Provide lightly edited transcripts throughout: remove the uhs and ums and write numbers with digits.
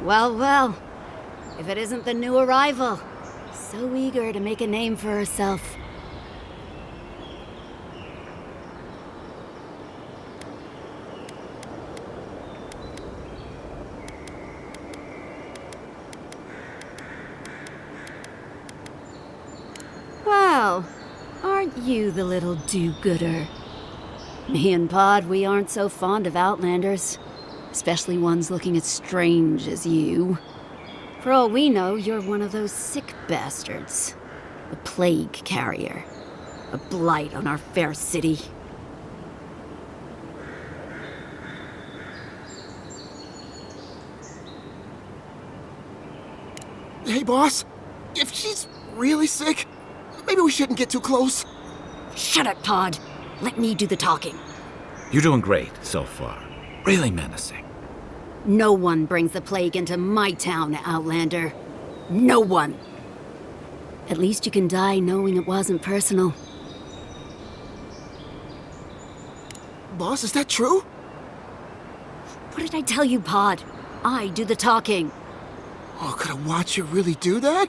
Well, well. If it isn't the new arrival. So eager to make a name for herself. Well, aren't you the little do-gooder? Me and Pod, we aren't so fond of Outlanders. Especially ones looking as strange as you. For all we know, you're one of those sick bastards. A plague carrier. A blight on our fair city. Hey, boss. If she's really sick, maybe we shouldn't get too close. Shut up, Pod. Let me do the talking. You're doing great so far. Really menacing. No one brings the plague into my town, Outlander. No one. At least you can die knowing it wasn't personal. Boss, is that true? What did I tell you, Pod? I do the talking. Oh, could I watch you really do that?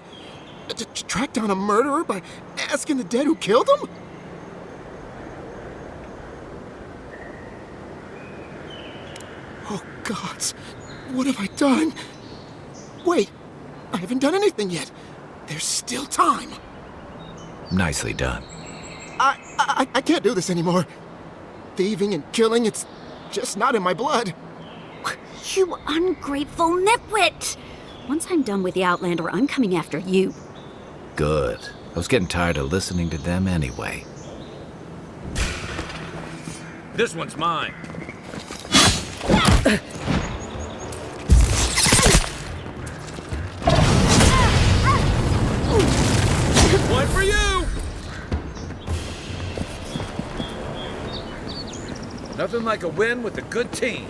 To track down a murderer by asking the dead who killed him? Oh, gods. What have I done? Wait, I haven't done anything yet. There's still time. Nicely done. I can't do this anymore. Thieving and killing, it's just not in my blood. You ungrateful nitwit! Once I'm done with the Outlander, I'm coming after you. Good. I was getting tired of listening to them anyway. This one's mine. One for you! Nothing like a win with a good team.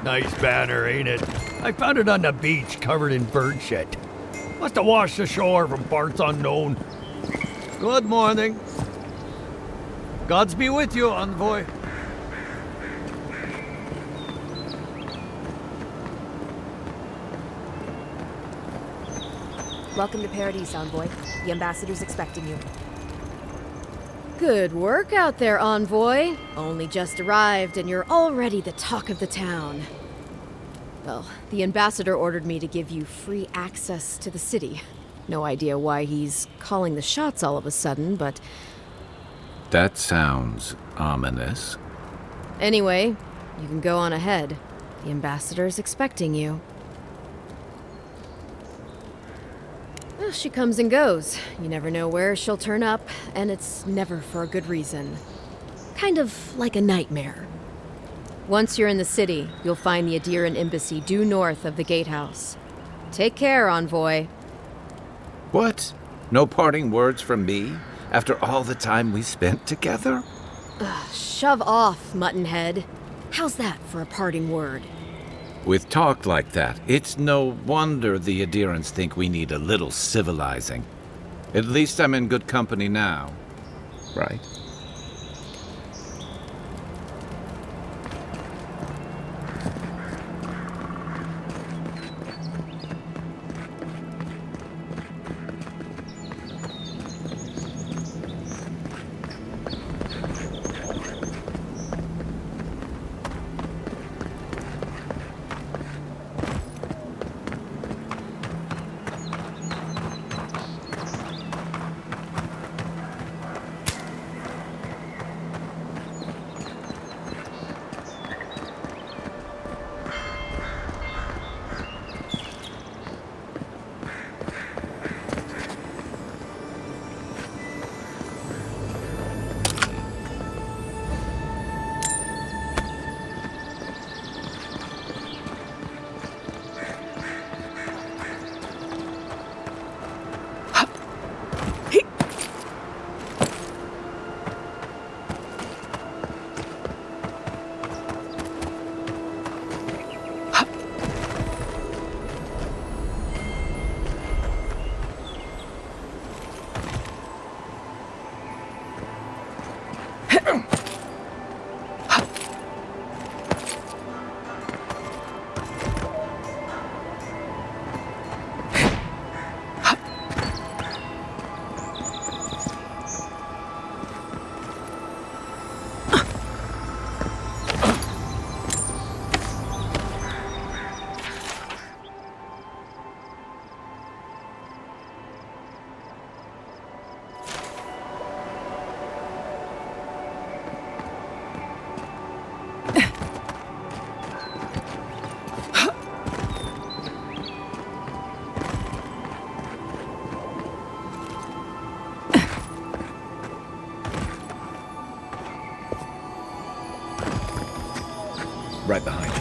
Nice banner, ain't it? I found it on the beach, covered in bird shit. Must have washed ashore from parts unknown. Good morning. Gods be with you, envoy. Welcome to Paradise, Envoy. The ambassador's expecting you. Good work out there, Envoy. Only just arrived and you're already the talk of the town. Well, the ambassador ordered me to give you free access to the city. No idea why he's calling the shots all of a sudden, but... That sounds ominous. Anyway, you can go on ahead. The ambassador's expecting you. Well, she comes and goes. You never know where she'll turn up, and it's never for a good reason. Kind of like a nightmare. Once you're in the city, you'll find the Adiran embassy due north of the gatehouse. Take care, Envoy. What? No parting words from me? After all the time we spent together? Shove off, Muttonhead. How's that for a parting word? With talk like that, it's no wonder the Adirans think we need a little civilizing. At least I'm in good company now, right? Right behind you.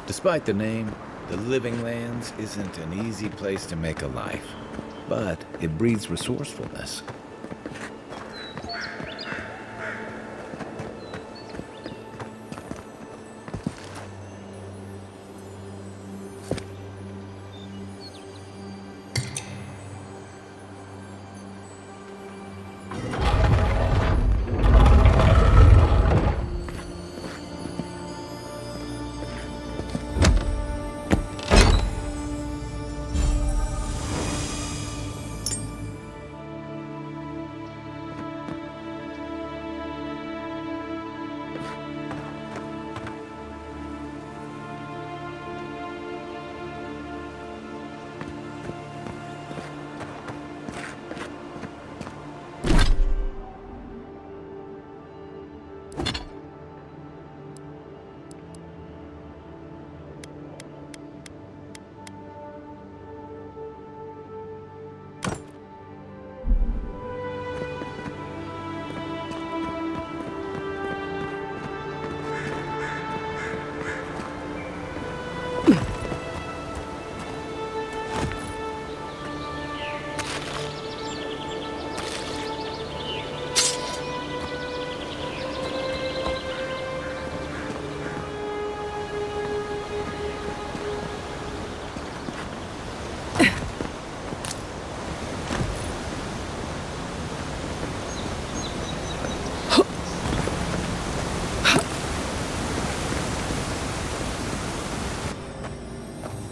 Despite the name, the Living Lands isn't an easy place to make a life, but it breeds resourcefulness.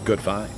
Good find.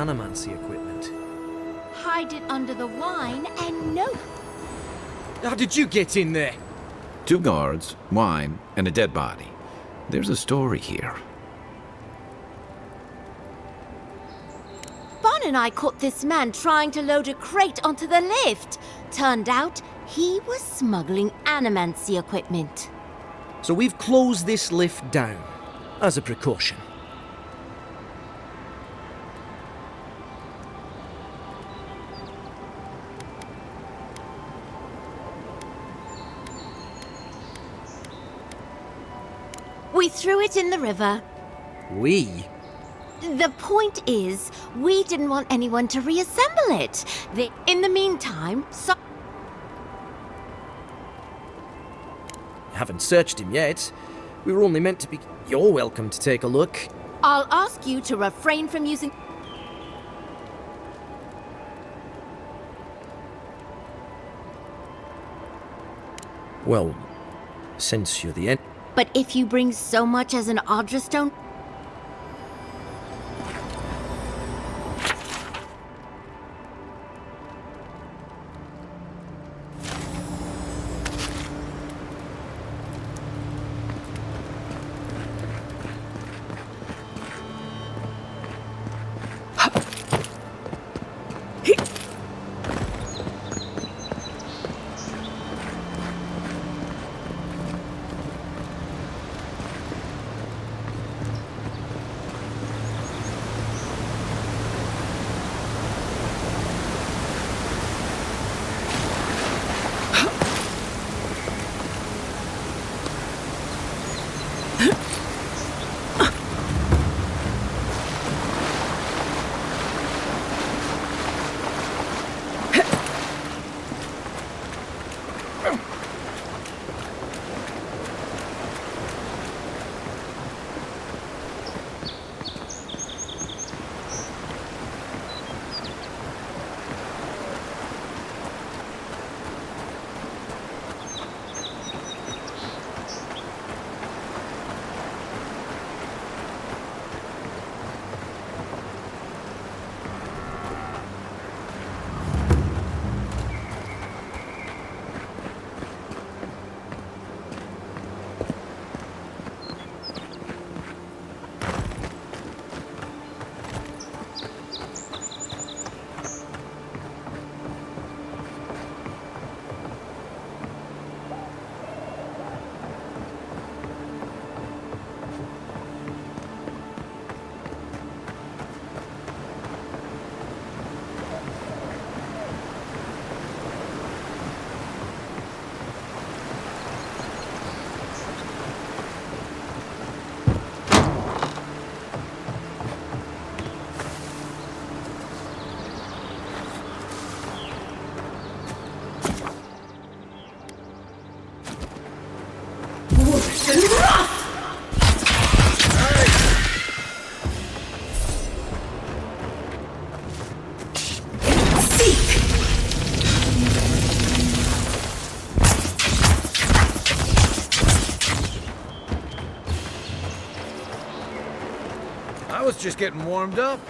animancy equipment. Hide it under the wine and no. How did you get in there? 2 guards, wine, and a dead body. There's a story here. Bon and I caught this man trying to load a crate onto the lift. Turned out he was smuggling animancy equipment. So we've closed this lift down, as a precaution. We threw it in the river. We? The point is, we didn't want anyone to reassemble it. In the meantime, Haven't searched him yet. We were only meant to be... You're welcome to take a look. I'll ask you to refrain from using... Well, since you're the end... But if you bring so much as an Audra stone... I was just getting warmed up.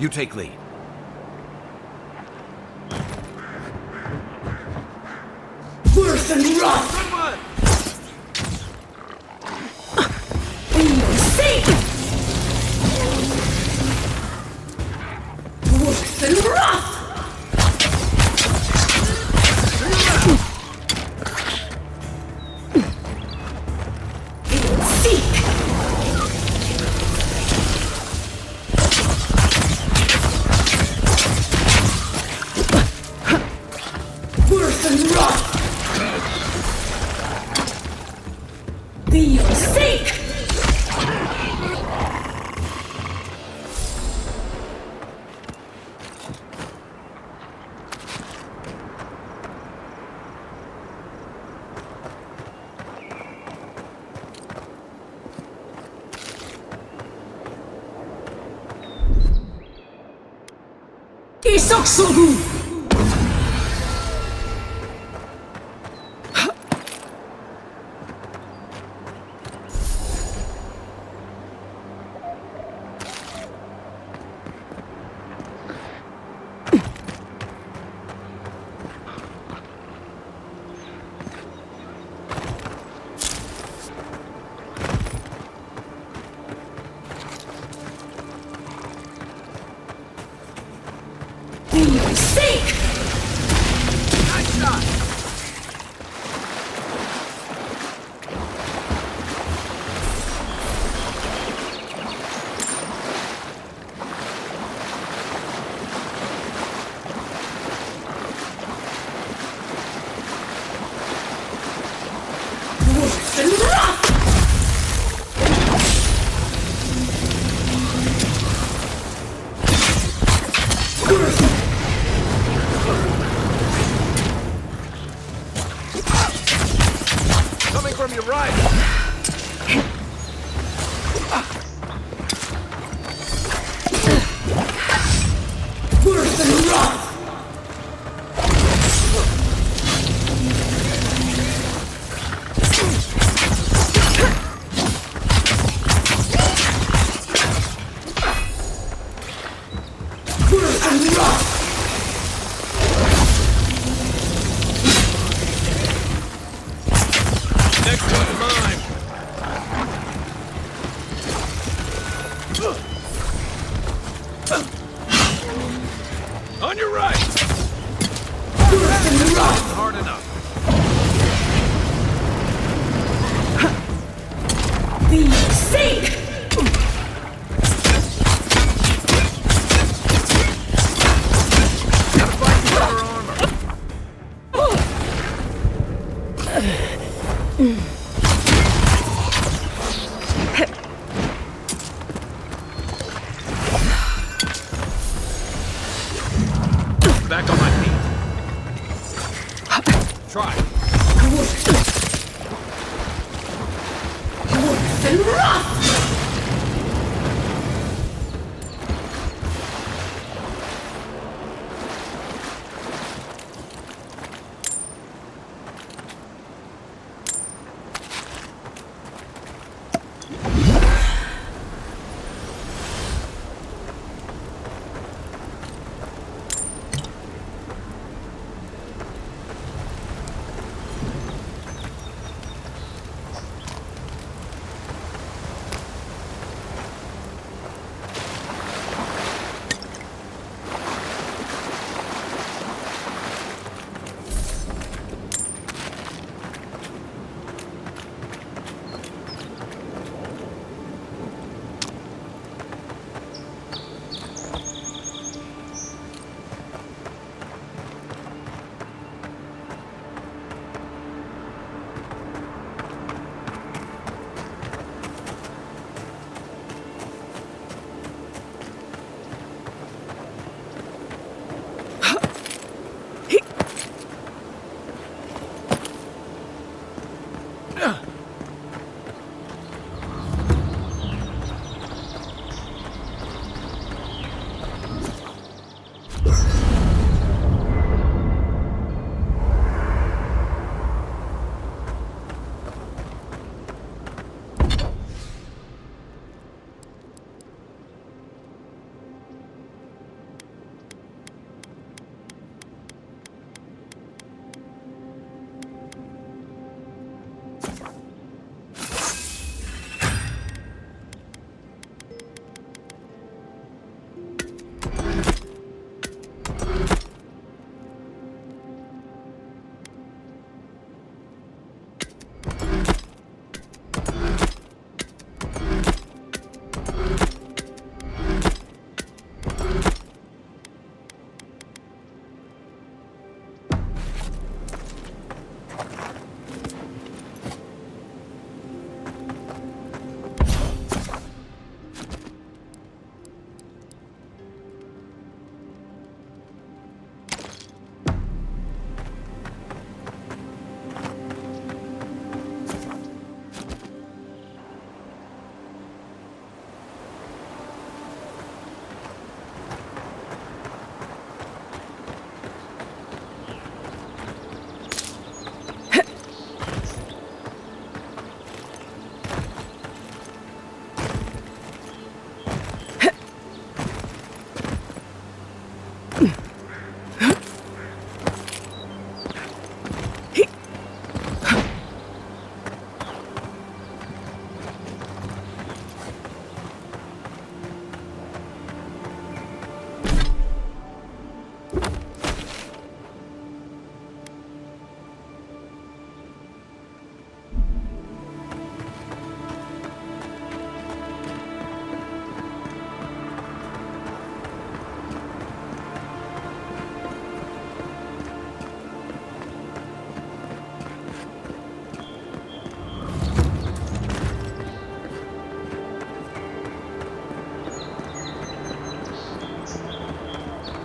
You take lead. Worse than rough! Someone! Safe! Worse than rough! Seek! Worse than rough! Be your sake! Isoksogu! Be your sake! Nice shot! Worse than rough! Coming from your right! Worse than rough! Worse than rough! Next one's mine! On your right! Worse than rough! Hard enough. Be your sake! Gotta fight the better armor. Back on my feet. Try. Worse than rough!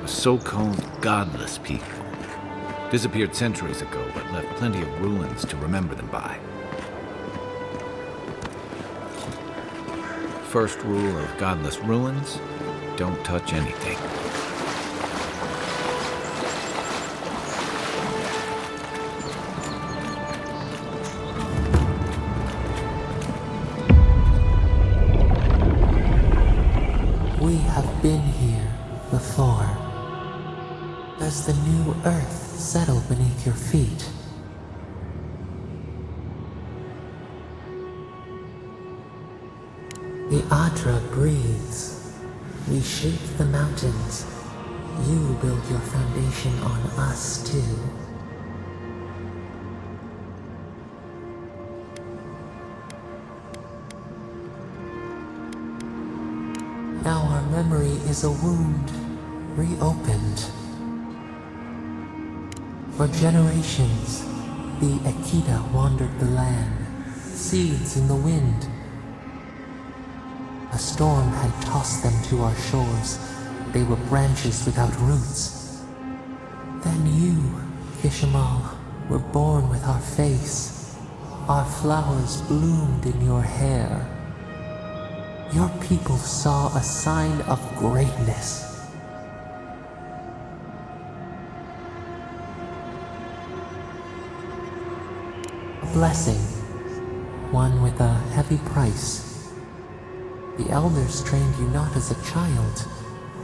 so-called godless people. Disappeared centuries ago, but left plenty of ruins to remember them by. First rule of godless ruins: don't touch anything. We have been here before. Does the new earth settle beneath your feet? The Adra breathes. We shape the mountains. You build your foundation on us too. Now our memory is a wound, reopened. For generations, the Akita wandered the land, seeds in the wind. A storm had tossed them to our shores. They were branches without roots. Then you, Kishimal, were born with our face. Our flowers bloomed in your hair. Your people saw a sign of greatness. A blessing, one with a heavy price. The elders trained you not as a child,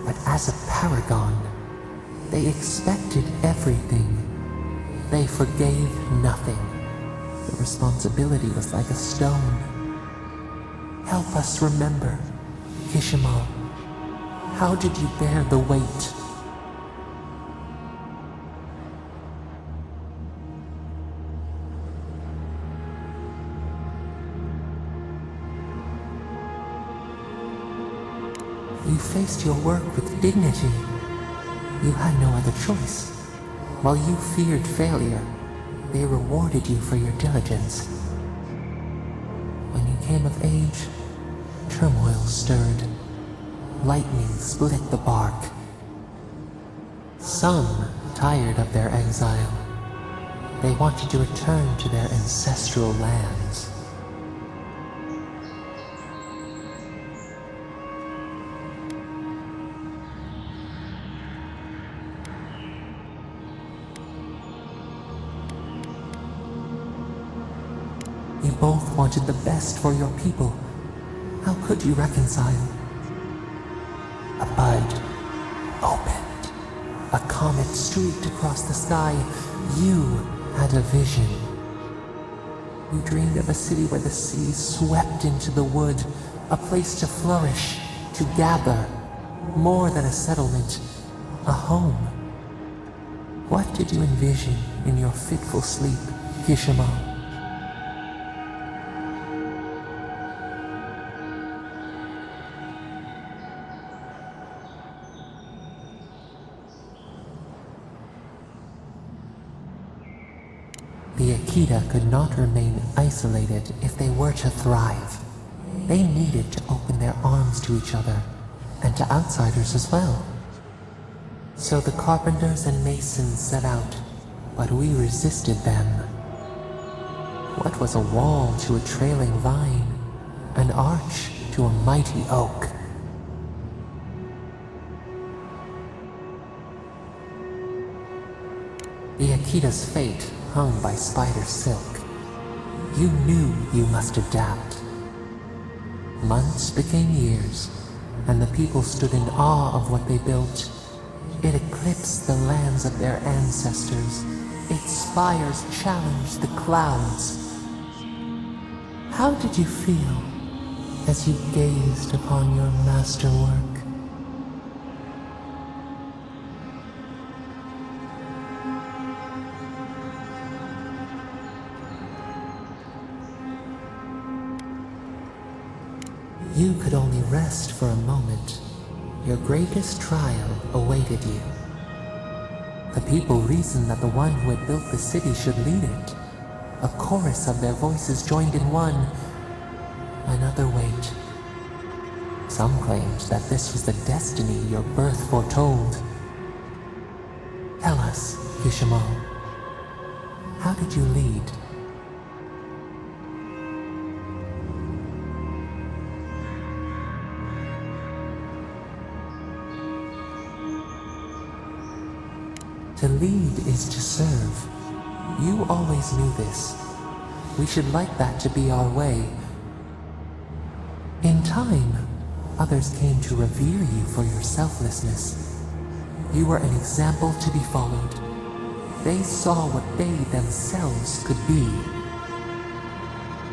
but as a paragon. They expected everything. They forgave nothing. The responsibility was like a stone. Help us remember, Kishimal. How did you bear the weight? You faced your work with dignity. You had no other choice. While you feared failure, they rewarded you for your diligence. When you came of age, turmoil stirred. Lightning split the bark. Some tired of their exile. They wanted to return to their ancestral lands. You both wanted the best for your people. How could you reconcile? A bud opened. A comet streaked across the sky. You had a vision. You dreamed of a city where the sea swept into the wood, a place to flourish, to gather, more than a settlement, a home. What did you envision in your fitful sleep, Kishimal? The Akita could not remain isolated if they were to thrive. They needed to open their arms to each other, and to outsiders as well. So the carpenters and masons set out, but we resisted them. What was a wall to a trailing vine, an arch to a mighty oak? The Akita's fate hung by spider silk. You knew you must adapt. Months became years, and the people stood in awe of what they built. It eclipsed the lands of their ancestors. Its spires challenged the clouds. How did you feel as you gazed upon your masterwork? You could only rest for a moment. Your greatest trial awaited you. The people reasoned that the one who had built the city should lead it. A chorus of their voices joined in one. Another wait. Some claimed that this was the destiny your birth foretold. us, Kishimo. How did you lead? To lead is to serve. You always knew this. We should like that to be our way. In time, others came to revere you for your selflessness. You were an example to be followed. They saw what they themselves could be.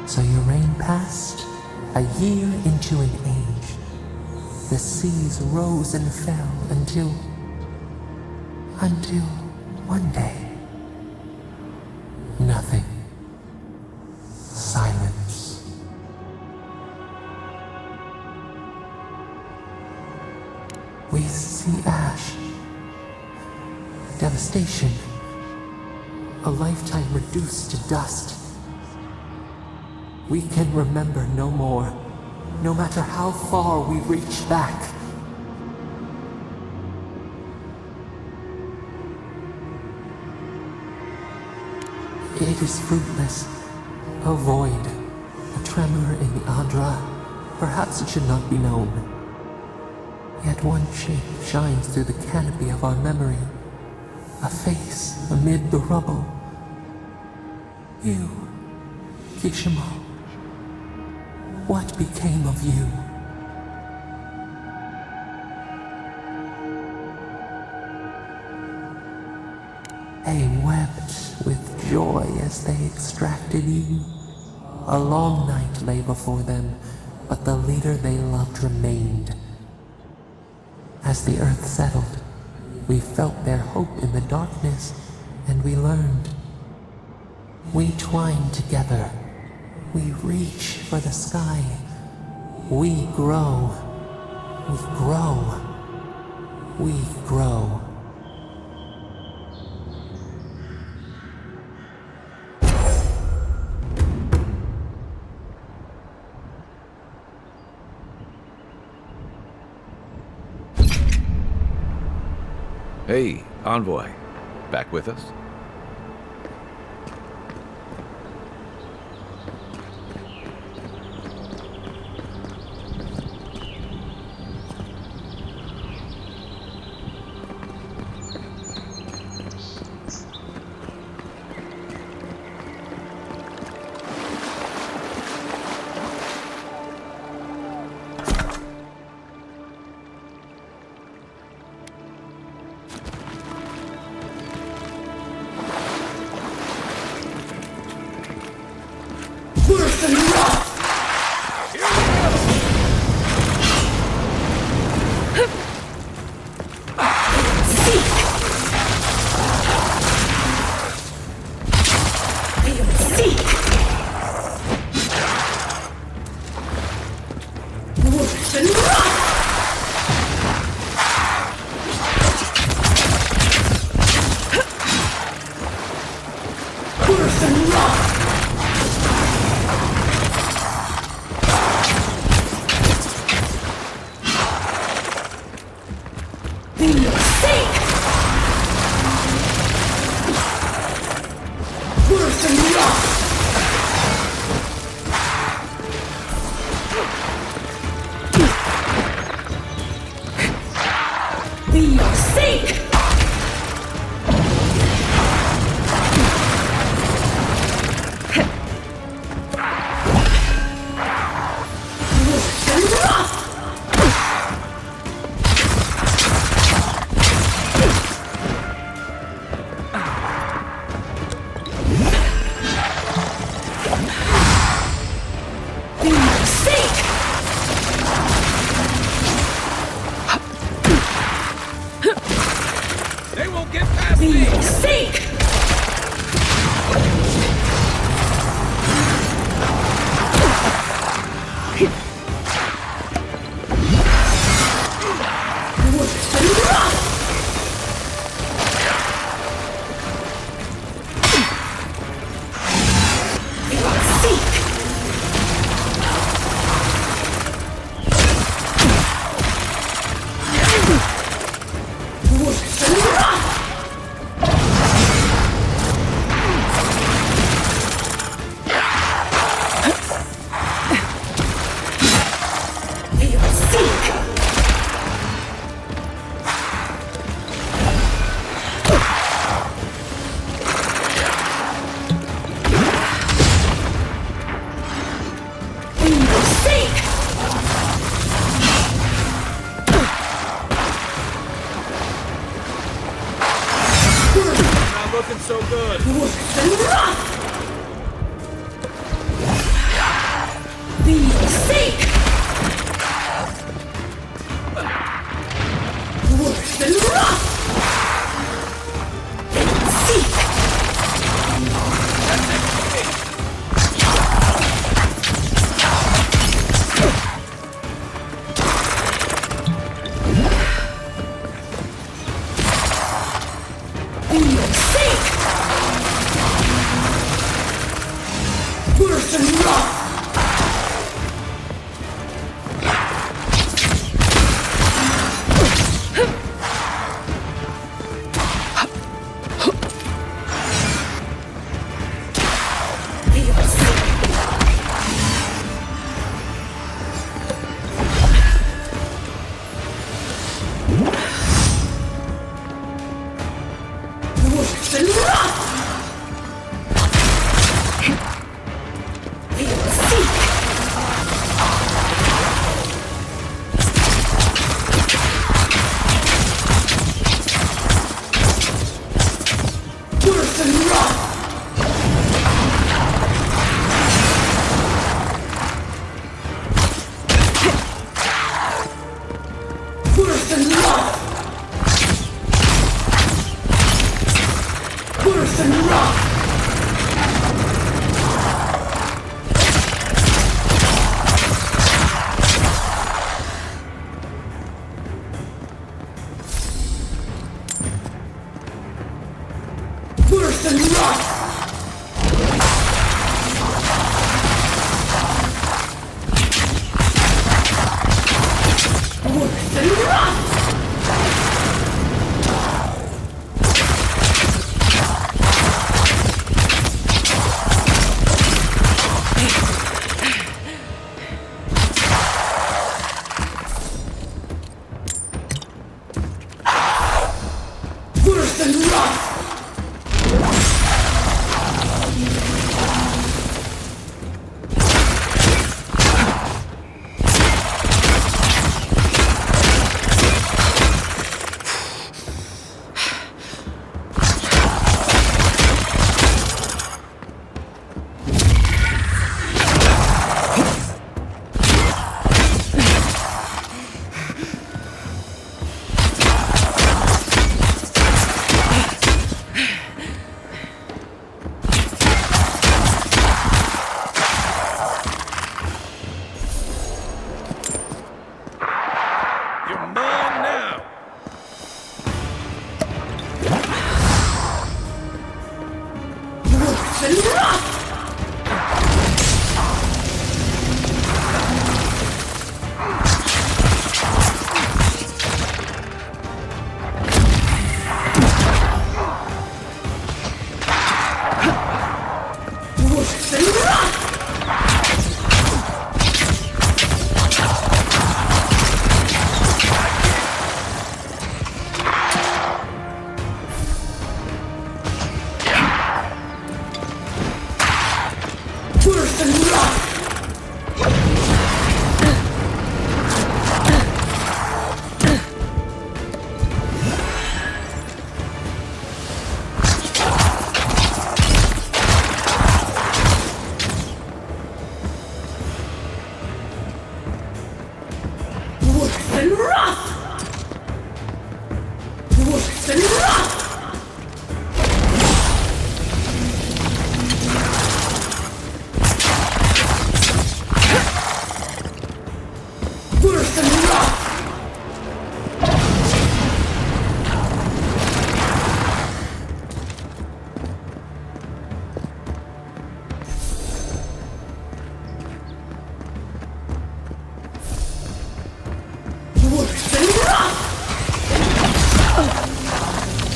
So your reign passed, a year into an age. The seas rose and fell until one day, nothing. Silence. We see ash, devastation, a lifetime reduced to dust. We can remember no more, no matter how far we reach back. It is fruitless. A void, a tremor in the Adra. Perhaps it should not be known. Yet one shape shines through the canopy of our memory. A face amid the rubble. You, Kishimo. What became of you? They wept with joy as they extracted you. A long night lay before them, but the leader they loved remained. As the earth settled, we felt their hope in the darkness, and we learned. We twine together. We reach for the sky. We grow. We grow. We grow. Hey, Envoy. Back with us? looking so good. Worth and wrath! Be seek! Worth and wrath! Seek! Worth and wrath! Worth and wrath! Worth and wrath! Worth and wrath! Worth and wrath! You're mine now. Worth and wrath! Worth and wrath! Worth and wrath! Worth and wrath! Worth and wrath! Worth and wrath!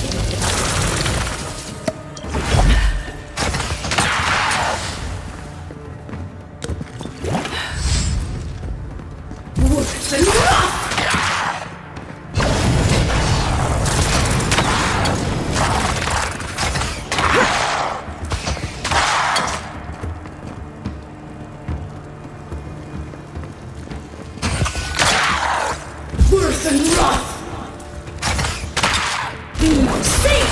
Worth and wrath! Worth and wrath! Worth and wrath! Be seek!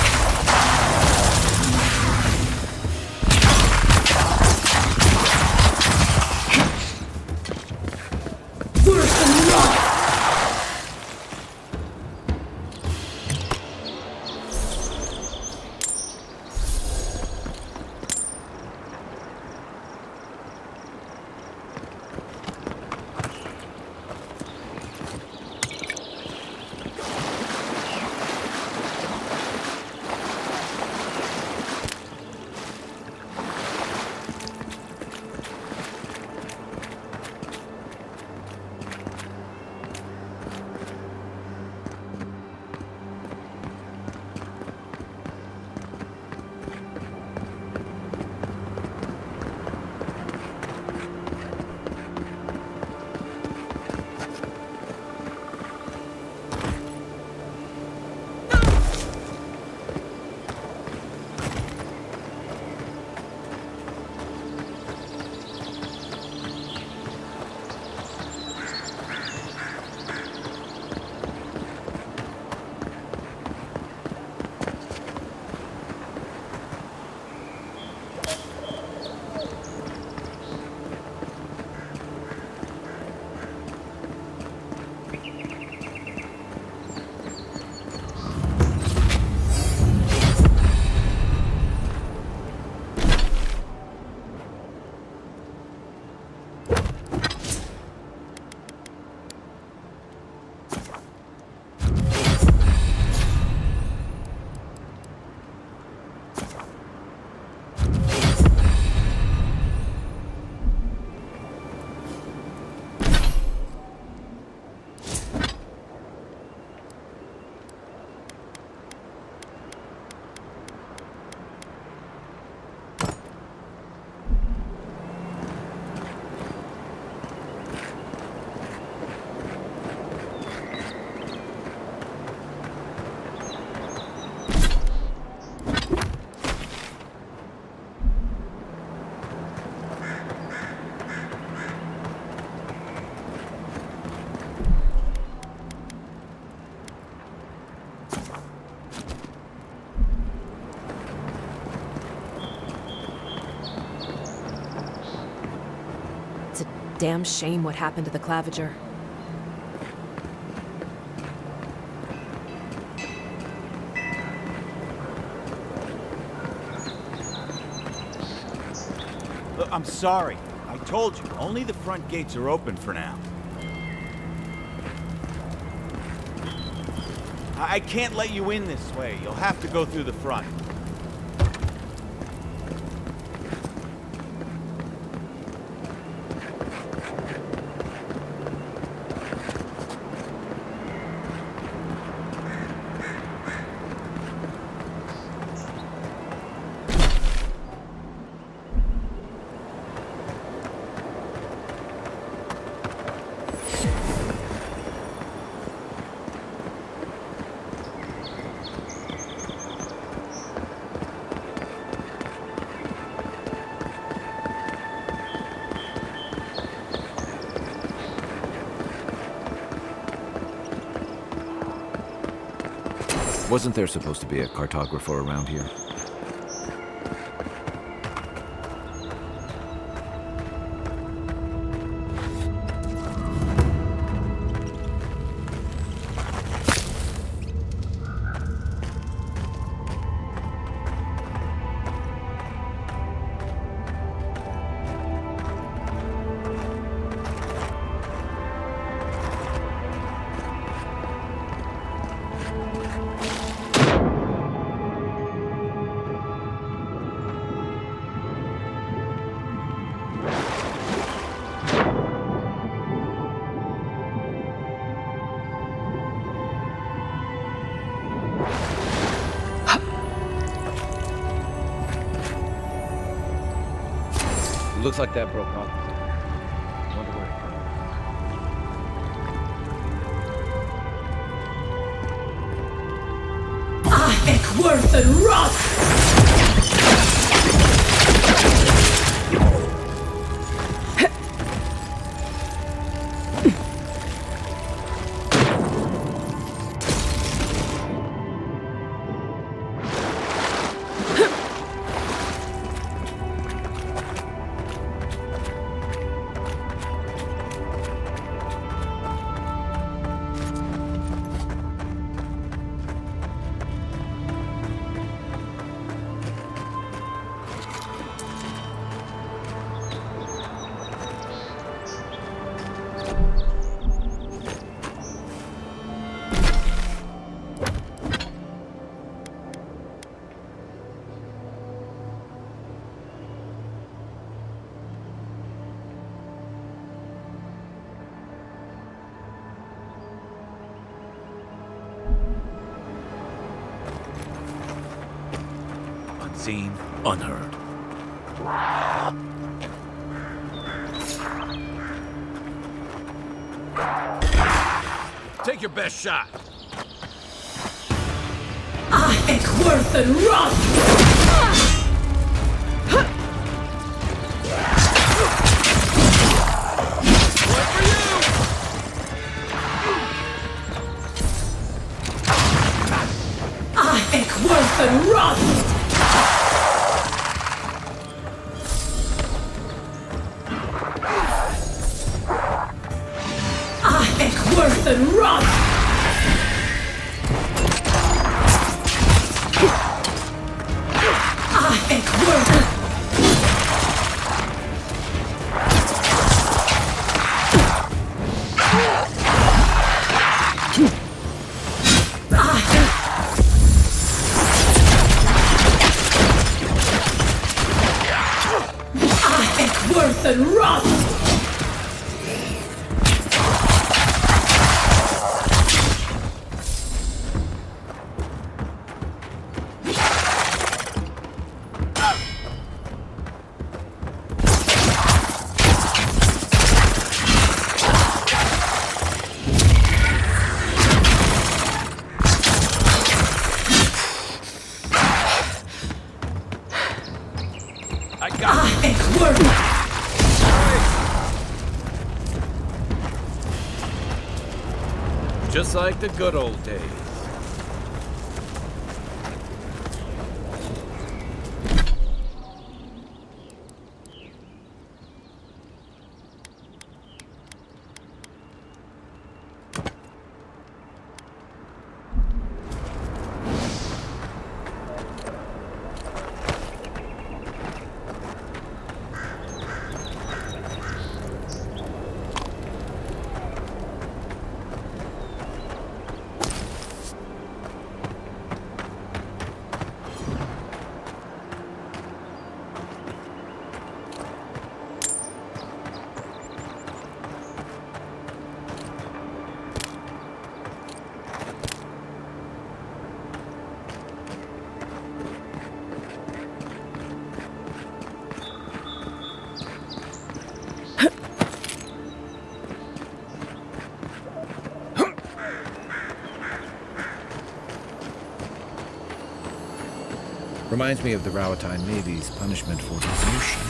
damn shame what happened to the Claviger. Look, I'm sorry. I told you, only the front gates are open for now. I can't let you in this way. You'll have to go through the front. Wasn't there supposed to be a cartographer around here? Looks like that broke off. Wonder where Ahic worth and rot! Unseen, unheard. Take your best shot. Ahic worth and rot! Ahic worth and rot! Worth and rot! Ahic worth! Ahic worth and rot! Just like the good old days. Reminds me of the Rawatine Navy's punishment for desertion.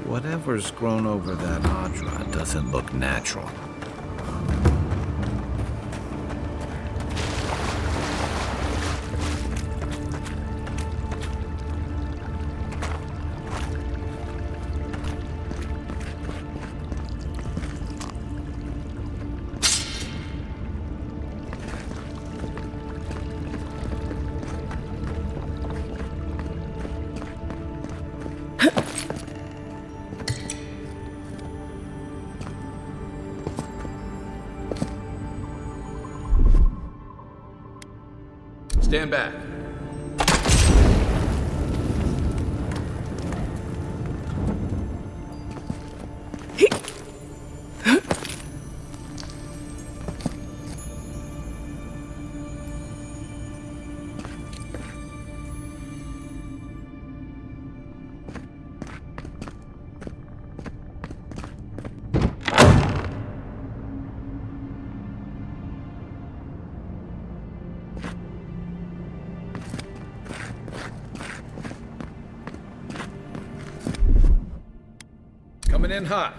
Whatever's grown over that Audra doesn't look natural. Stand back. Coming in hot.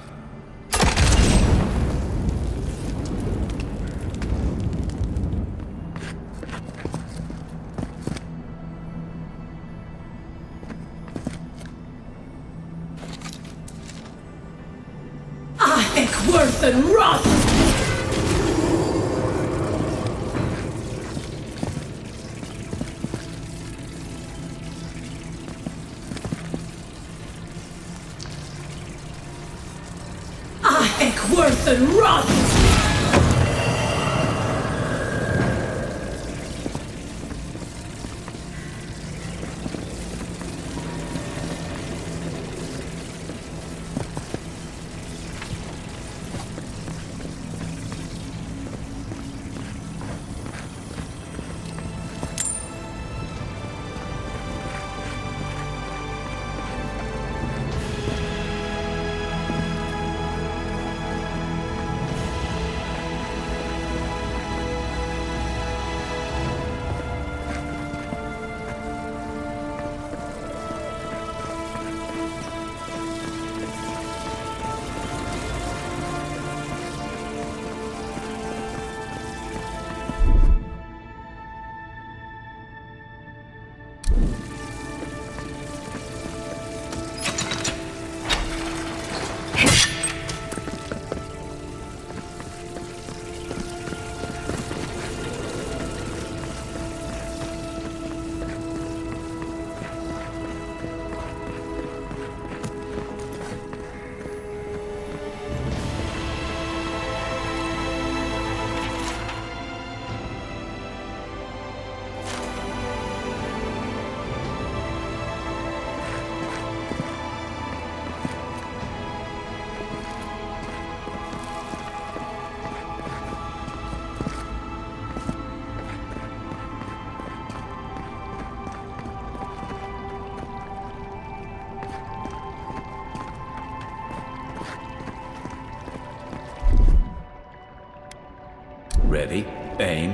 Worth and rot! run! Ready, aim.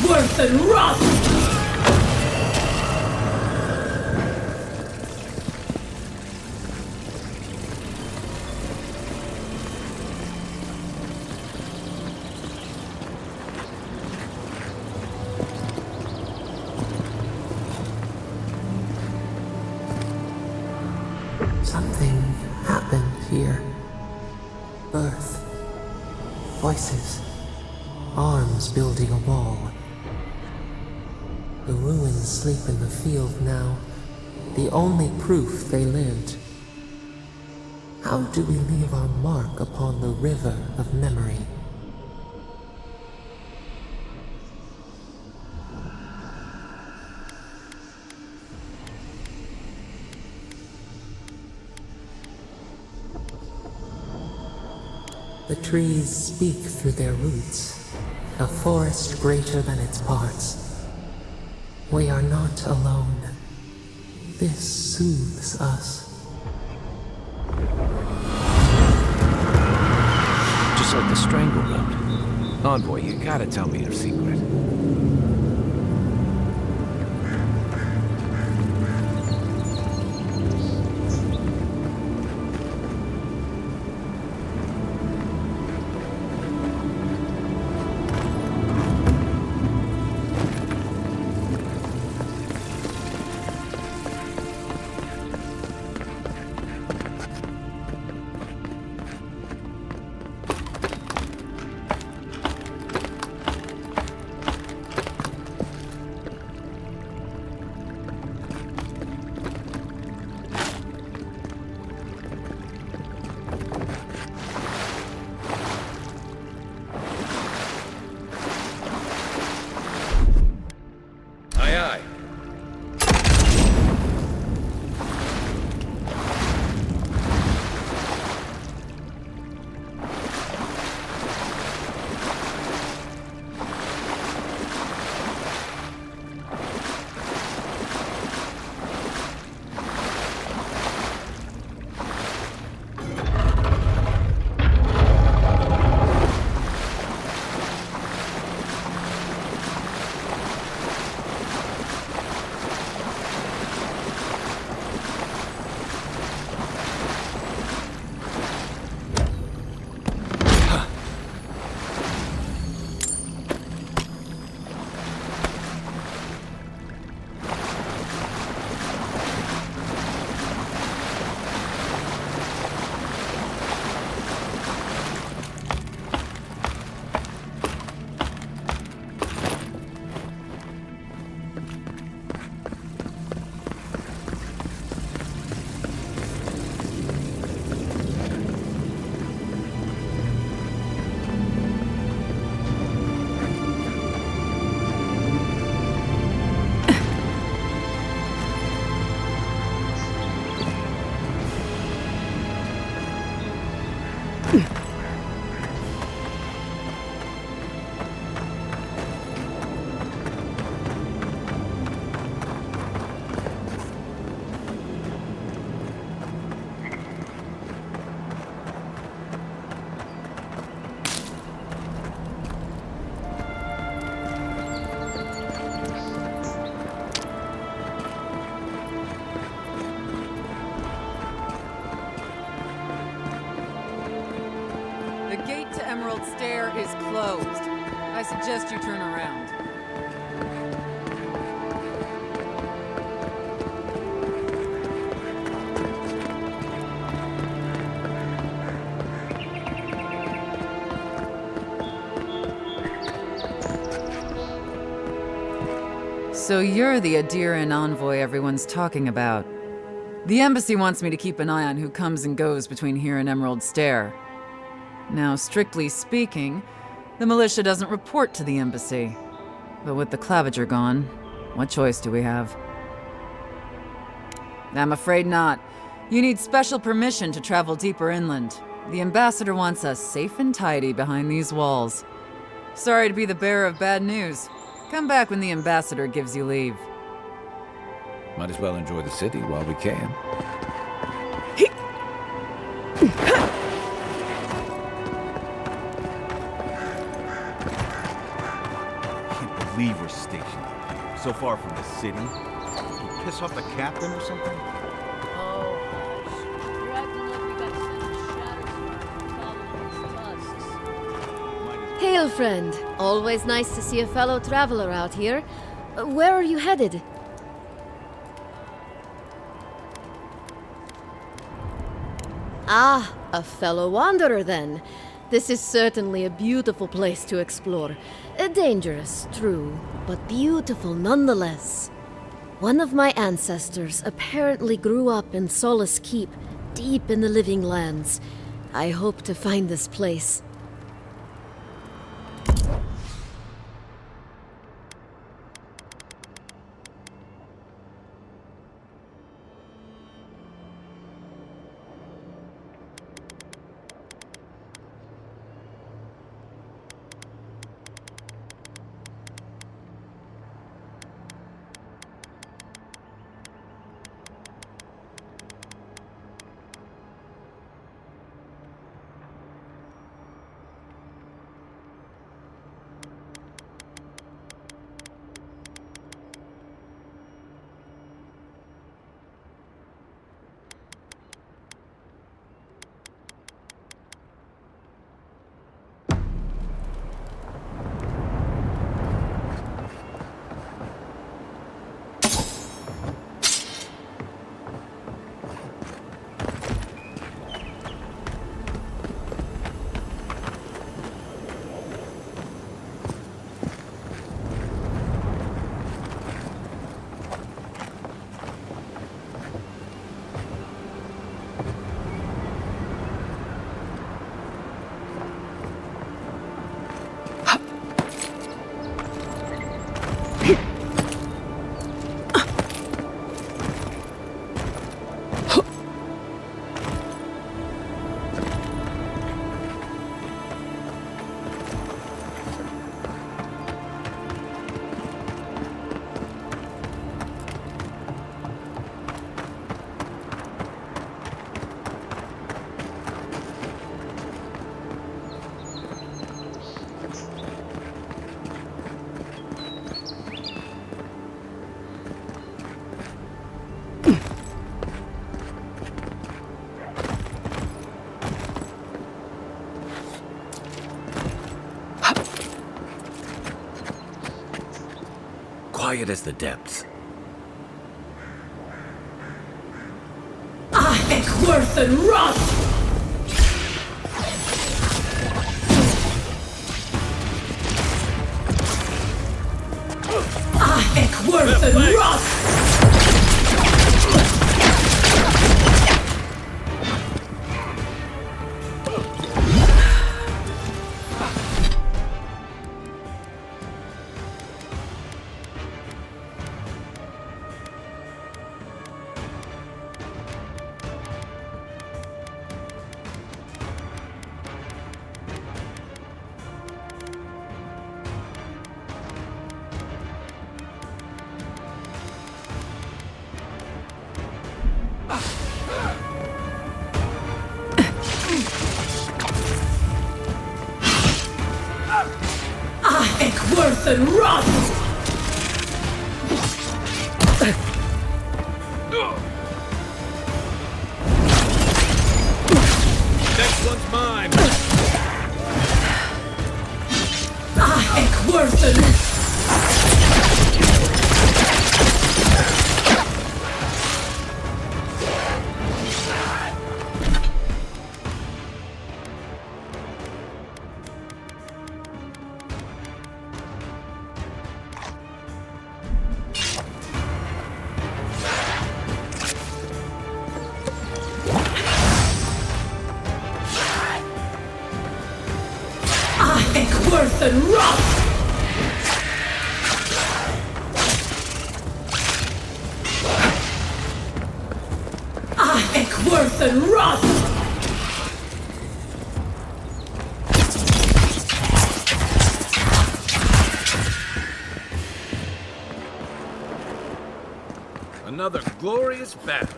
Worth and rot! Something happened here. Birth. Voices. Arms building a wall. The ruins sleep in the field now, the only proof they lived. How do we leave our mark upon the river of memory? The trees speak through their roots, a forest greater than its parts. We are not alone. This soothes us. Just like the stranglehold. Envoy, you gotta tell me your secret. Stair is closed. I suggest you turn around. So you're the Adiran envoy everyone's talking about. The embassy wants me to keep an eye on who comes and goes between here and Emerald Stair. Now, strictly speaking, the militia doesn't report to the embassy. But with the Clavager gone, what choice do we have? I'm afraid not. You need special permission to travel deeper inland. The ambassador wants us safe and tidy behind these walls. Sorry to be the bearer of bad news. Come back when the ambassador gives you leave. Might as well enjoy the city while we can. I can't believe we're stationed here, so far from the city. Did we piss off the captain or something? Oh, hush. You're acting like we got shattered following his tusks. Hail, friend. Always nice to see a fellow traveler out here. Where are you headed? Ah, a fellow wanderer then. This is certainly a beautiful place to explore. Dangerous, true, but beautiful nonetheless. One of my ancestors apparently grew up in Solace Keep, deep in the living lands. I hope to find this place. Quiet as the depths. Worth and rot! Worth and rot! Worth and rot! Next one's mine. worth it. Worth and rot! Worth and rot! Another glorious battle.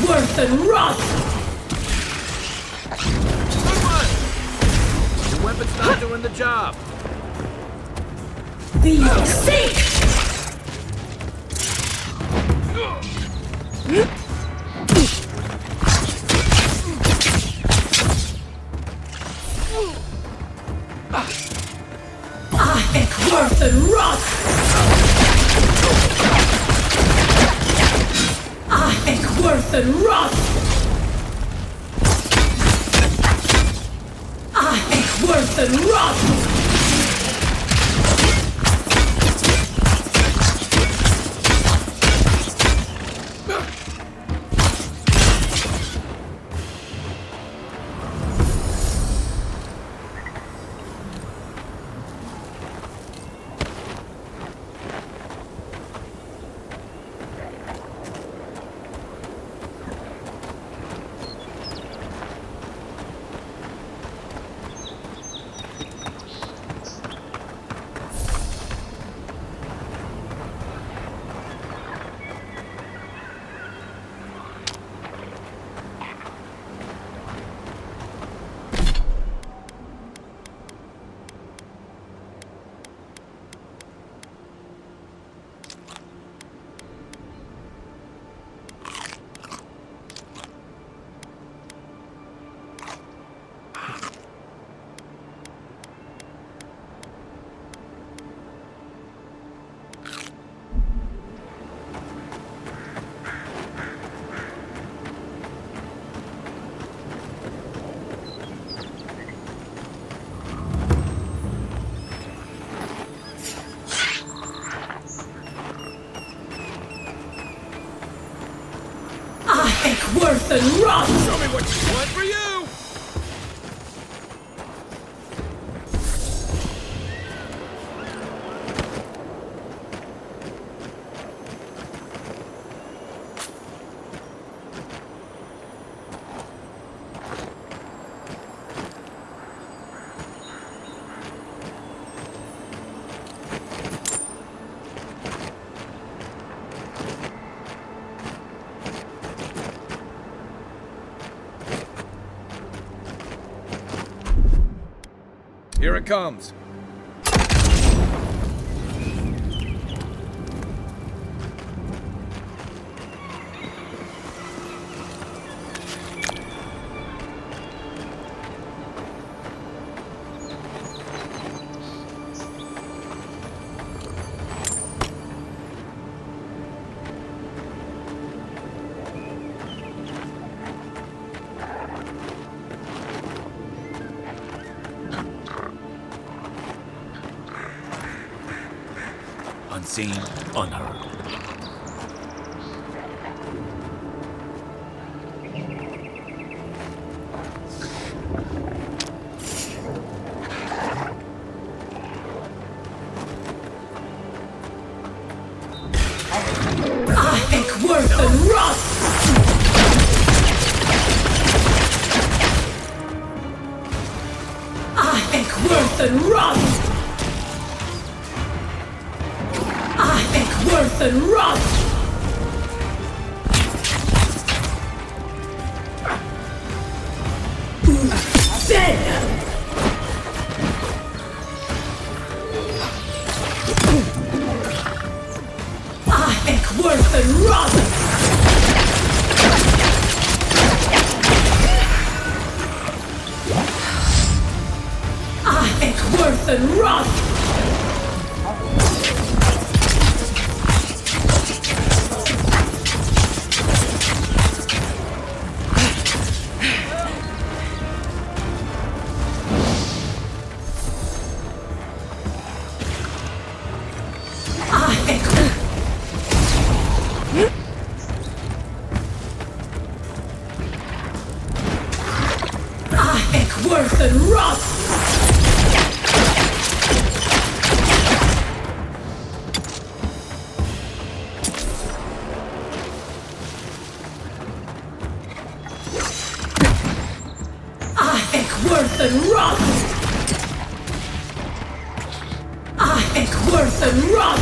Worth and rot! Good one! Your weapon's not doing the job. Be sick! Worth and rot! Worth and rot! Worth and rot! Worth and rot! Show me what you want for you! Here it comes. Unseen, unheard. Worth and rot! Worth and rot! Worth and rot! Dead! Worth and rot! Worth and rot! Worth and rot! Worth and rot! Worth and rot!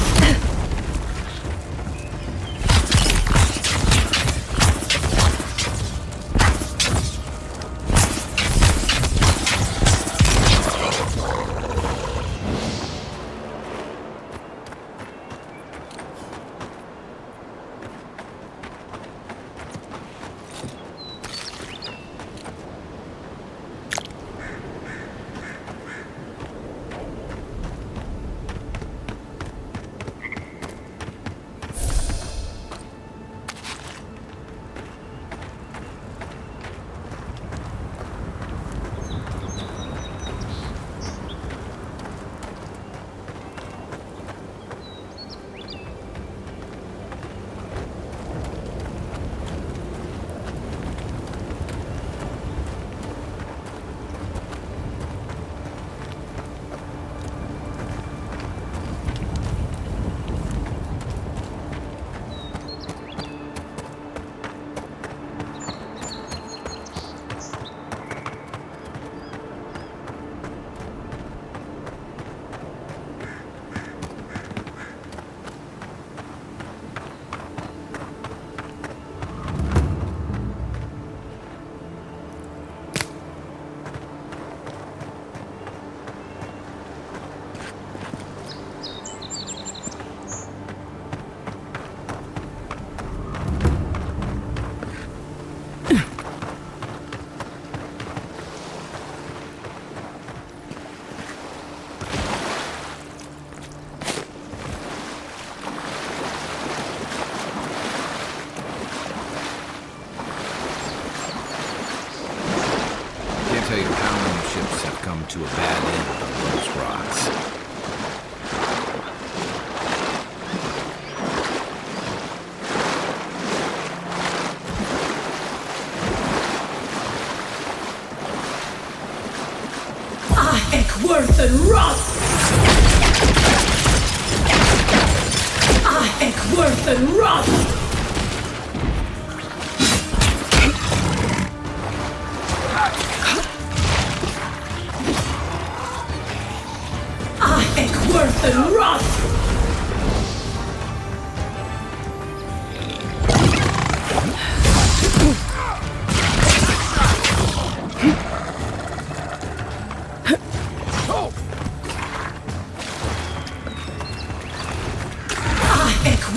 Tell you how many ships have come to a bad end on those rocks. Worth and rot! Worth and rot! Worth and rot!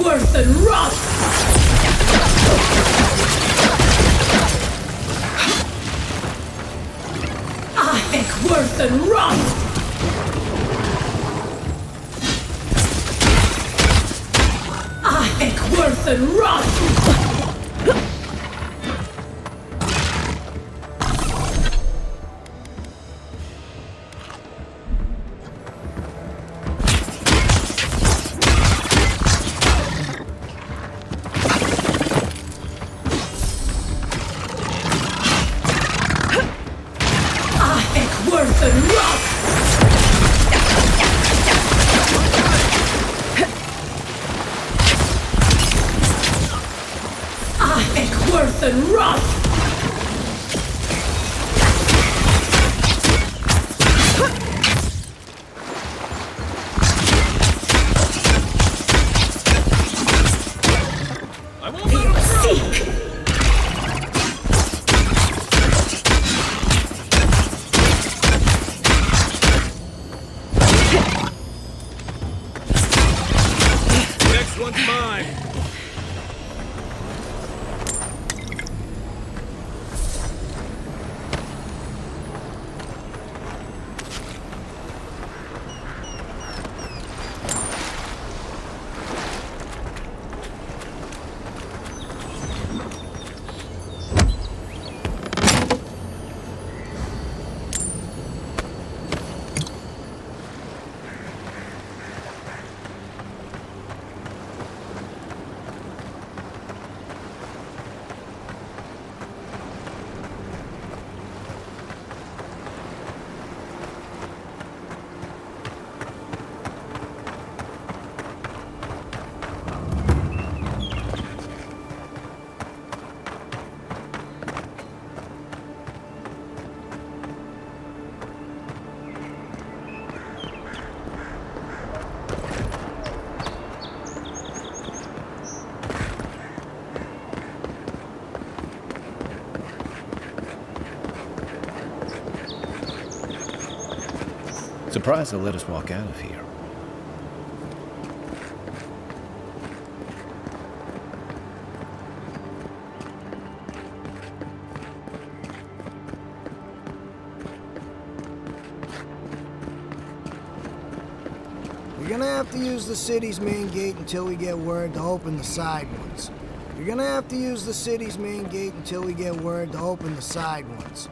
Worth and rot! Worth and rot! Worth and rot! This one's mine. Surprised they'll let us walk out of here. You're gonna have to use the city's main gate until we get word to open the side ones. You're gonna have to use the city's main gate until we get word to open the side ones.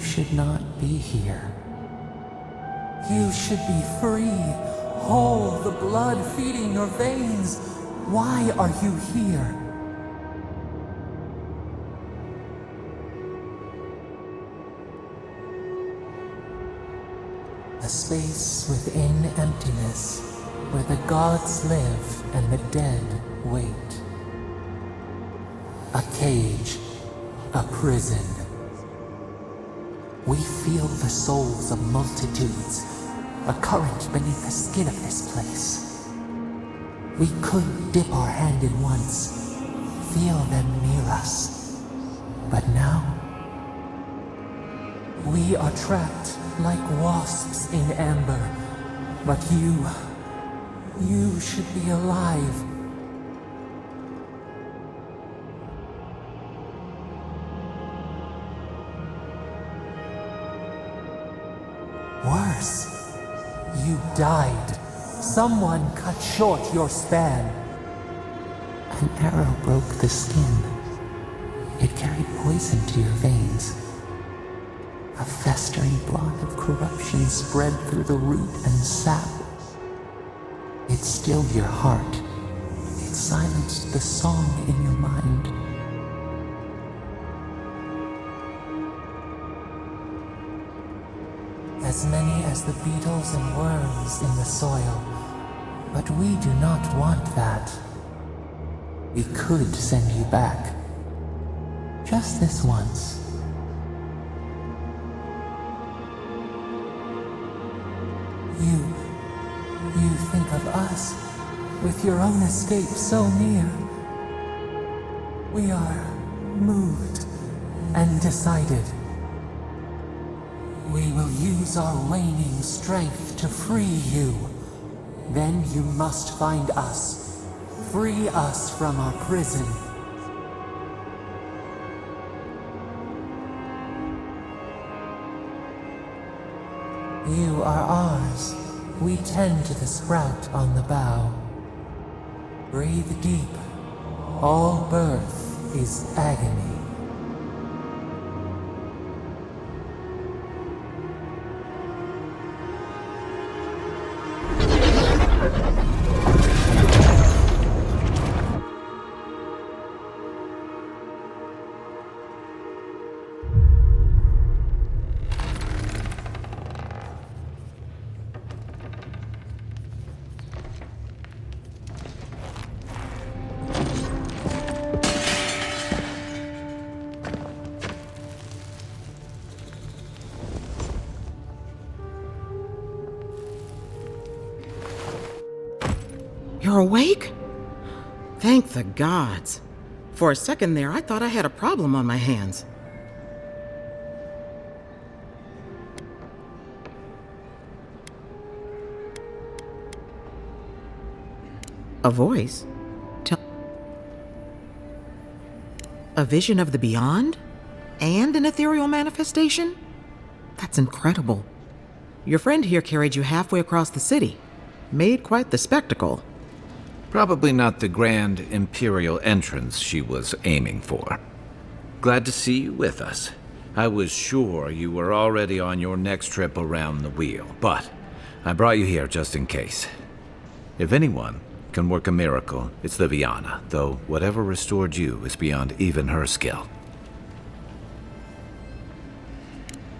should not be here. You should be free, whole, the blood feeding your veins. Why are you here? A space within emptiness, where the gods live and the dead wait. A cage, a prison. We feel the souls of multitudes, a current beneath the skin of this place. We could dip our hand in once, feel them near us. But now, we are trapped like wasps in amber. But you should be alive. Worse, you died. Someone cut short your span. An arrow broke the skin. It carried poison to your veins. A festering blot of corruption spread through the root and sap. It stilled your heart. It silenced the song in your mind. As many as the beetles and worms in the soil. But we do not want that. We could send you back. Just this once. You think of us, with your own escape so near. We are moved and decided. We will use our waning strength to free you. Then you must find us. Free us from our prison. You are ours. We tend to the sprout on the bough. Breathe deep. All birth is agony. You're awake? Thank the gods. For a second there, I thought I had a problem on my hands. A voice? A vision of the beyond? And an ethereal manifestation? That's incredible. Your friend here carried you halfway across the city. Made quite the spectacle. Probably not the grand imperial entrance she was aiming for. Glad to see you with us. I was sure you were already on your next trip around the wheel, but I brought you here just in case. If anyone can work a miracle, it's Liviana, though whatever restored you is beyond even her skill.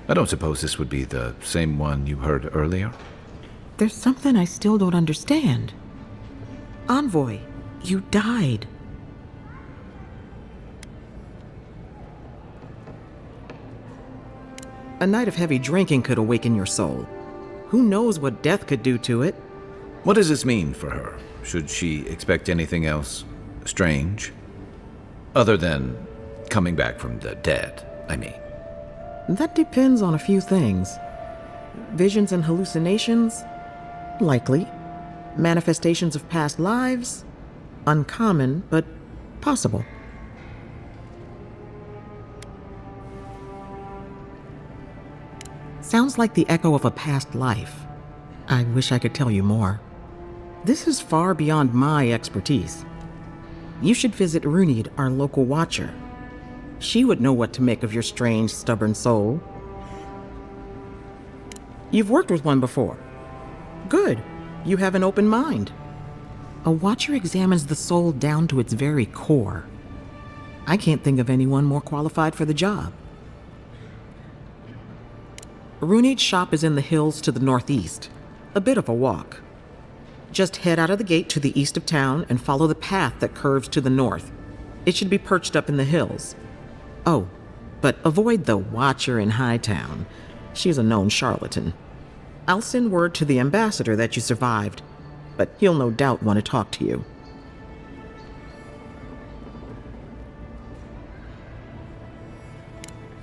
I don't suppose this would be the same one you heard earlier? There's something I still don't understand. Envoy, you died. A night of heavy drinking could awaken your soul. Who knows what death could do to it? What does this mean for her? Should she expect anything else strange? Other than coming back from the dead, I mean. That depends on a few things. Visions and hallucinations? Likely. Manifestations of past lives? Uncommon, but possible. Sounds like the echo of a past life. I wish I could tell you more. This is far beyond my expertise. You should visit Runid, our local watcher. She would know what to make of your strange, stubborn soul. You've worked with one before. Good. You have an open mind. A watcher examines the soul down to its very core. I can't think of anyone more qualified for the job. Runeage's shop is in the hills to the northeast. A bit of a walk. Just head out of the gate to the east of town and follow the path that curves to the north. It should be perched up in the hills. Oh, but avoid the Watcher in Hightown. She's a known charlatan. I'll send word to the ambassador that you survived, but he'll no doubt want to talk to you.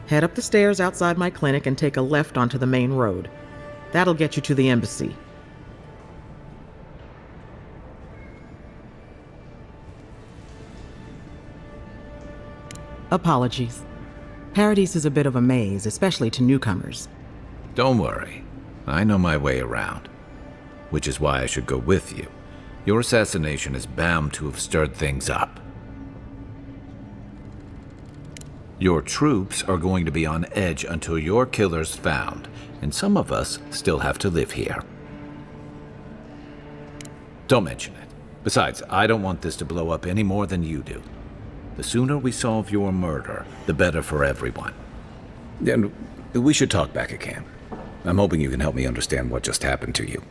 Head up the stairs outside my clinic and take a left onto the main road. That'll get you to the embassy. Apologies. Paradise is a bit of a maze, especially to newcomers. Don't worry. I know my way around. Which is why I should go with you. Your assassination is bound to have stirred things up. Your troops are going to be on edge until your killer's found, and some of us still have to live here. Don't mention it. Besides, I don't want this to blow up any more than you do. The sooner we solve your murder, the better for everyone. And we should talk back at camp. I'm hoping you can help me understand what just happened to you.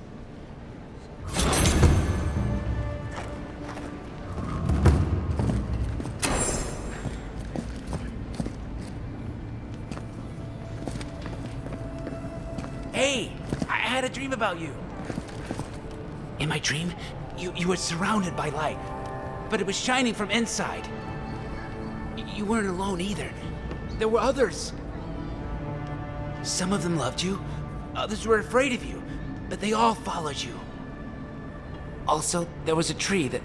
Hey, I had a dream about you. In my dream, you were surrounded by light, but it was shining from inside. You weren't alone either. There were others. Some of them loved you, others were afraid of you, but they all followed you. Also, there was a tree that...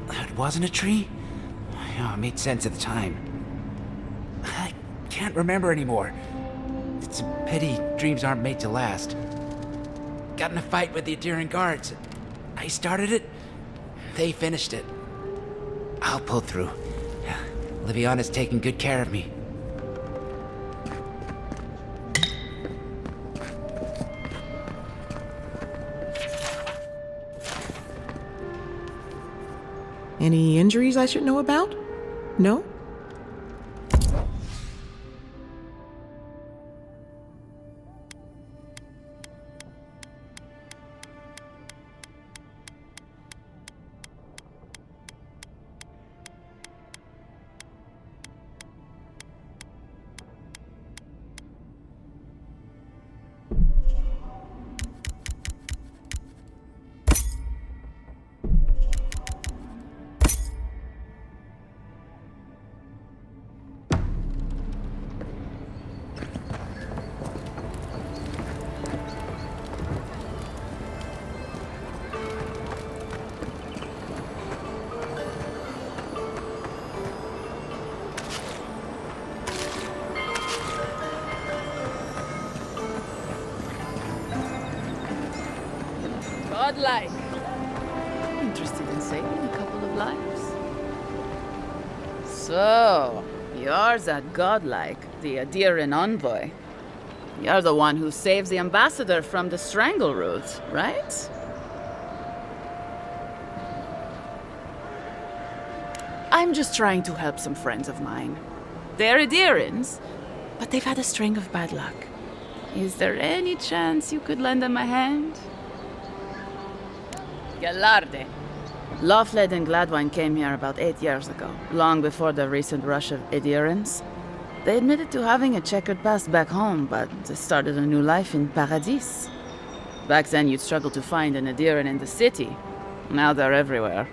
It wasn't a tree? Oh, it made sense at the time. I can't remember anymore. It's a pity dreams aren't made to last. Got in a fight with the Adirian guards. I started it, they finished it. I'll pull through. Liviana's taking good care of me. Any injuries I should know about? No? Godlike. Interested in saving a couple of lives? So, you're that godlike, the Adirian envoy. You're the one who saves the ambassador from the strangle root, right? I'm just trying to help some friends of mine. They're Adirians, but they've had a string of bad luck. Is there any chance you could lend them a hand? Galarde. Lawfled and Gladwine came here about 8 years ago, long before the recent rush of Adirians. They admitted to having a checkered past back home, but they started a new life in Paradis. Back then, you'd struggle to find an Adirian in the city. Now they're everywhere.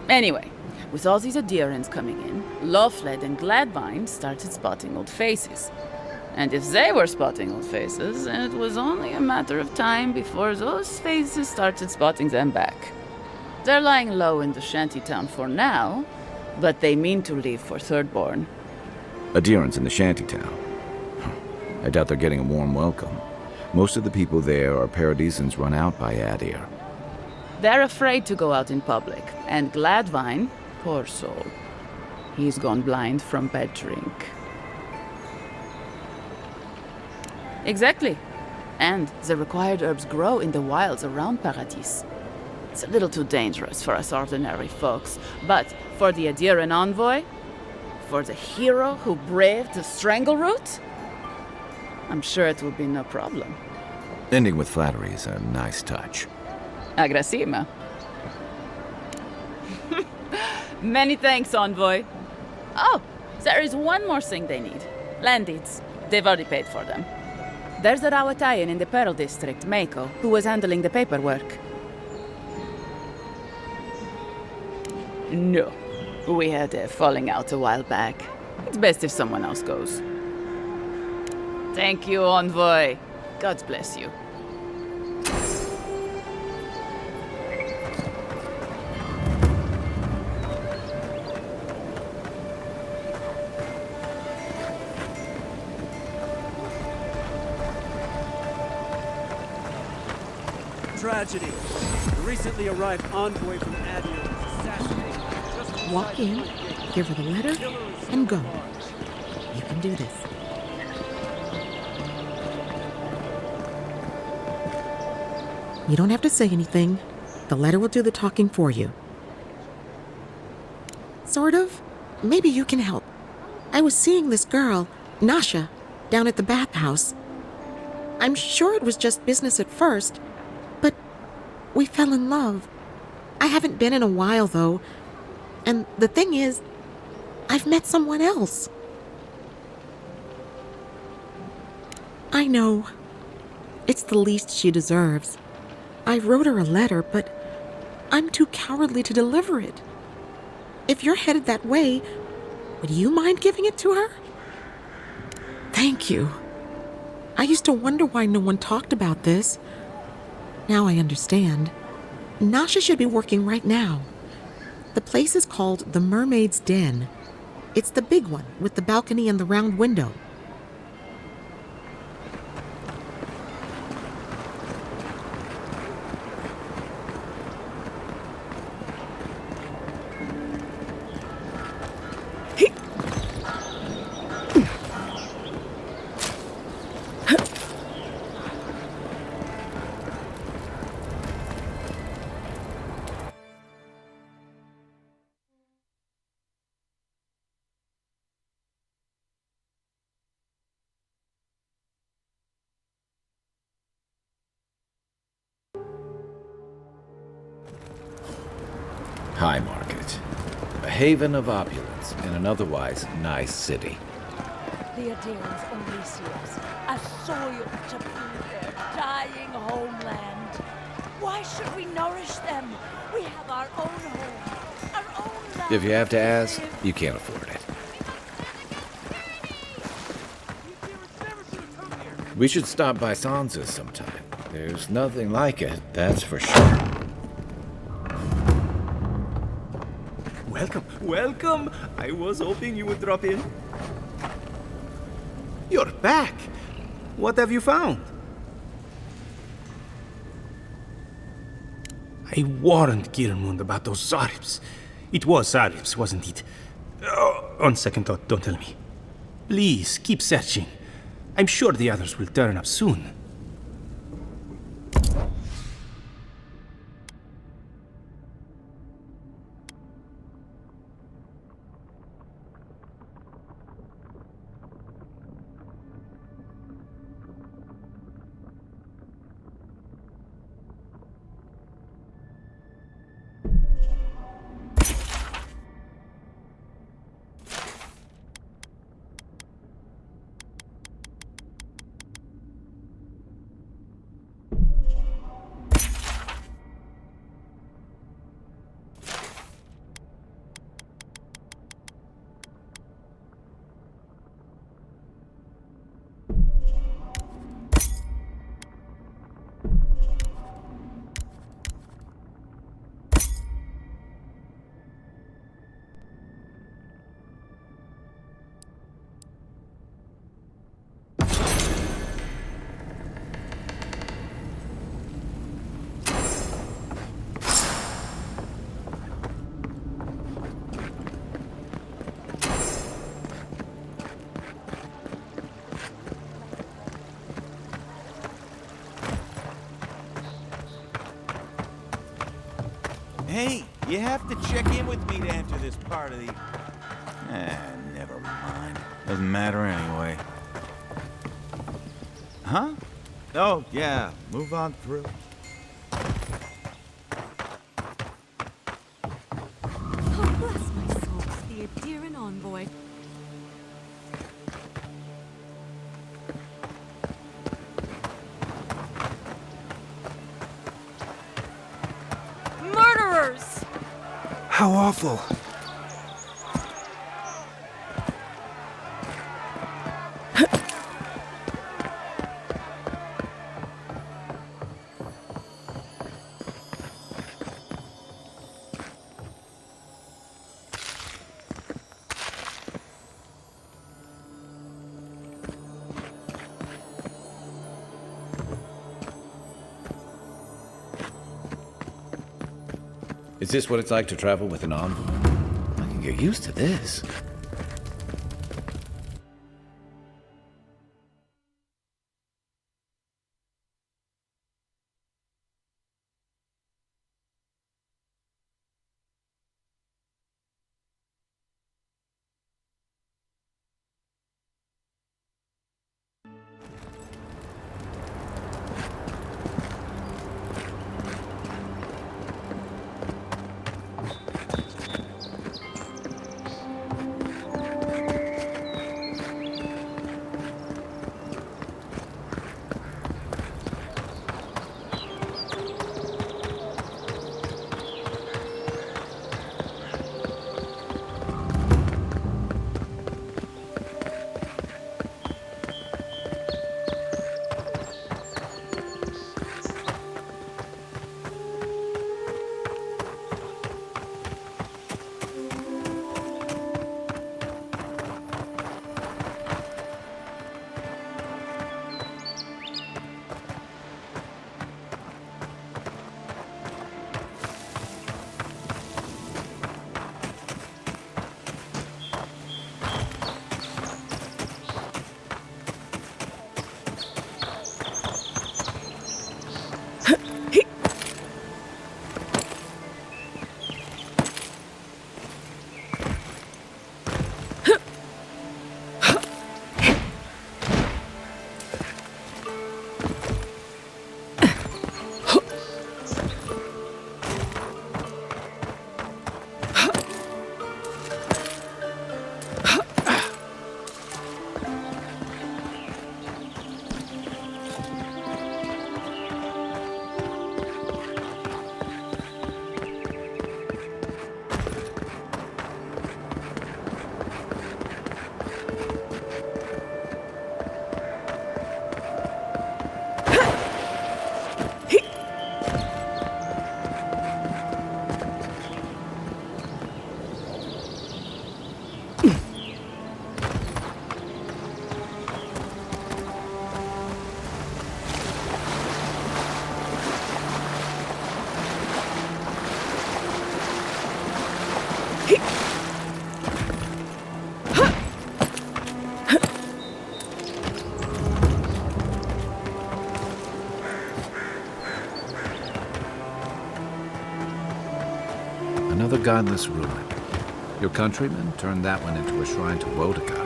Anyway, with all these Adirians coming in, Lawfled and Gladwine started spotting old faces. And if they were spotting old faces, it was only a matter of time before those faces started spotting them back. They're lying low in the shantytown for now, but they mean to leave for Thirdborn. Adherents in the shantytown. I doubt they're getting a warm welcome. Most of the people there are Paradisans run out by Adir. They're afraid to go out in public, and Gladwine, poor soul, He's gone blind from bad drink. Exactly. And the required herbs grow in the wilds around Paradis. It's a little too dangerous for us ordinary folks, but for the Adiran envoy, for the hero who braved the strangle route, I'm sure it will be no problem. Ending with flattery is a nice touch. Agrasima. Many thanks, envoy. Oh, there is one more thing they need. Land deeds. They've already paid for them. There's a Rawatayan in the Pearl District, Mako, who was handling the paperwork. No. We had a falling out a while back. It's best if someone else goes. Thank you, envoy. God bless you. Tragedy. The recently arrived envoy from Adir was assassinated. Just Walk in, give her the letter, and go. You can do this. You don't have to say anything. The letter will do the talking for you. Sort of. Maybe you can help. I was seeing this girl, Nasha, down at the bathhouse. I'm sure it was just business at first, but we fell in love. I haven't been in a while, though. And the thing is, I've met someone else. I know. It's the least she deserves. I wrote her a letter, but I'm too cowardly to deliver it. If you're headed that way, would you mind giving it to her? Thank you. I used to wonder why no one talked about this. Now I understand. Nasha should be working right now. The place is called the Mermaid's Den. It's the big one with the balcony and the round window. High Market. A haven of opulence in an otherwise nice city. The Adirans only see us as soil to feed their dying homeland. Why should we nourish them? We have our own home, our own land. If you have to ask, you can't afford it. We should stop by Sansa's sometime. There's nothing like it, that's for sure. Welcome, welcome! I was hoping you would drop in. You're back! What have you found? I warned Kirmund about those Zaribs. It was Zaribs, wasn't it? Oh, on second thought, don't tell me. Please, keep searching. I'm sure the others will turn up soon. Hey, you have to check in with me to enter this part of the... never mind. Doesn't matter anyway. Huh? Oh, yeah. Move on through. Oh, bless my soul, the Adiran envoy. Murderers! How awful. Is this what it's like to travel with an envoy? I can get used to this. Another godless ruin. Your countrymen turned that one into a shrine to Wodaka.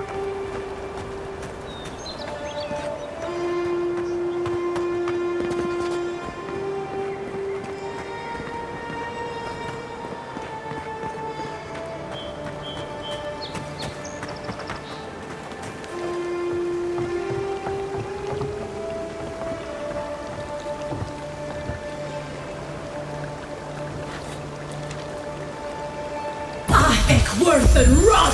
Worth and rot!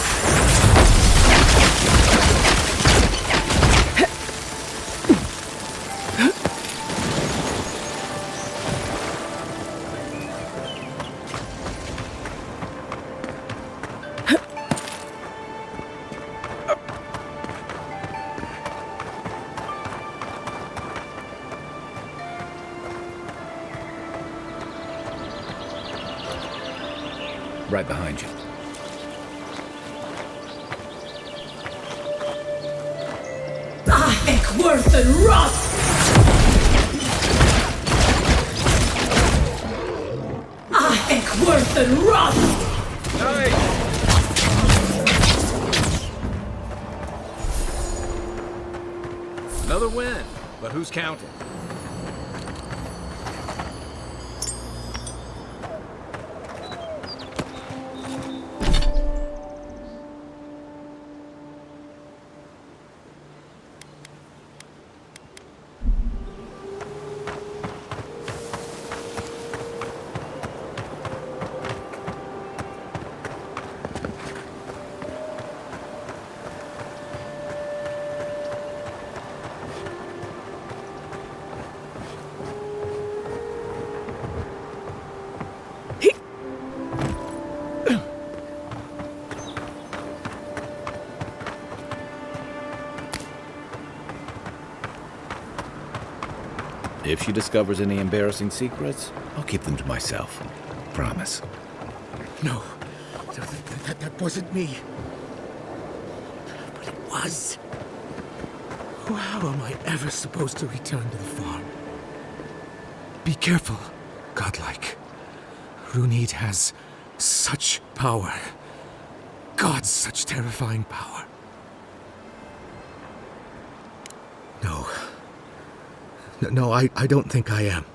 Right behind you. Worth and rot! Ahek worse than rust! Another win, but who's counting? If she discovers any embarrassing secrets, I'll keep them to myself. Promise. No, that wasn't me. But it was. How am I ever supposed to return to the farm? Be careful, godlike. Runid has such power. God, such terrifying power. No, I don't think I am.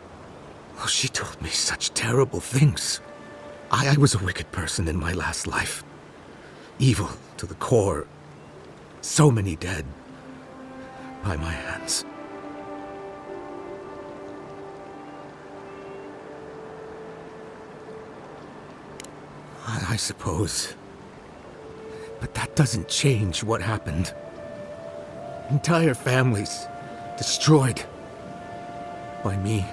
Well, she told me such terrible things. I was a wicked person in my last life. Evil to the core. So many dead. By my hands. I suppose. But that doesn't change what happened. Entire families destroyed. By me.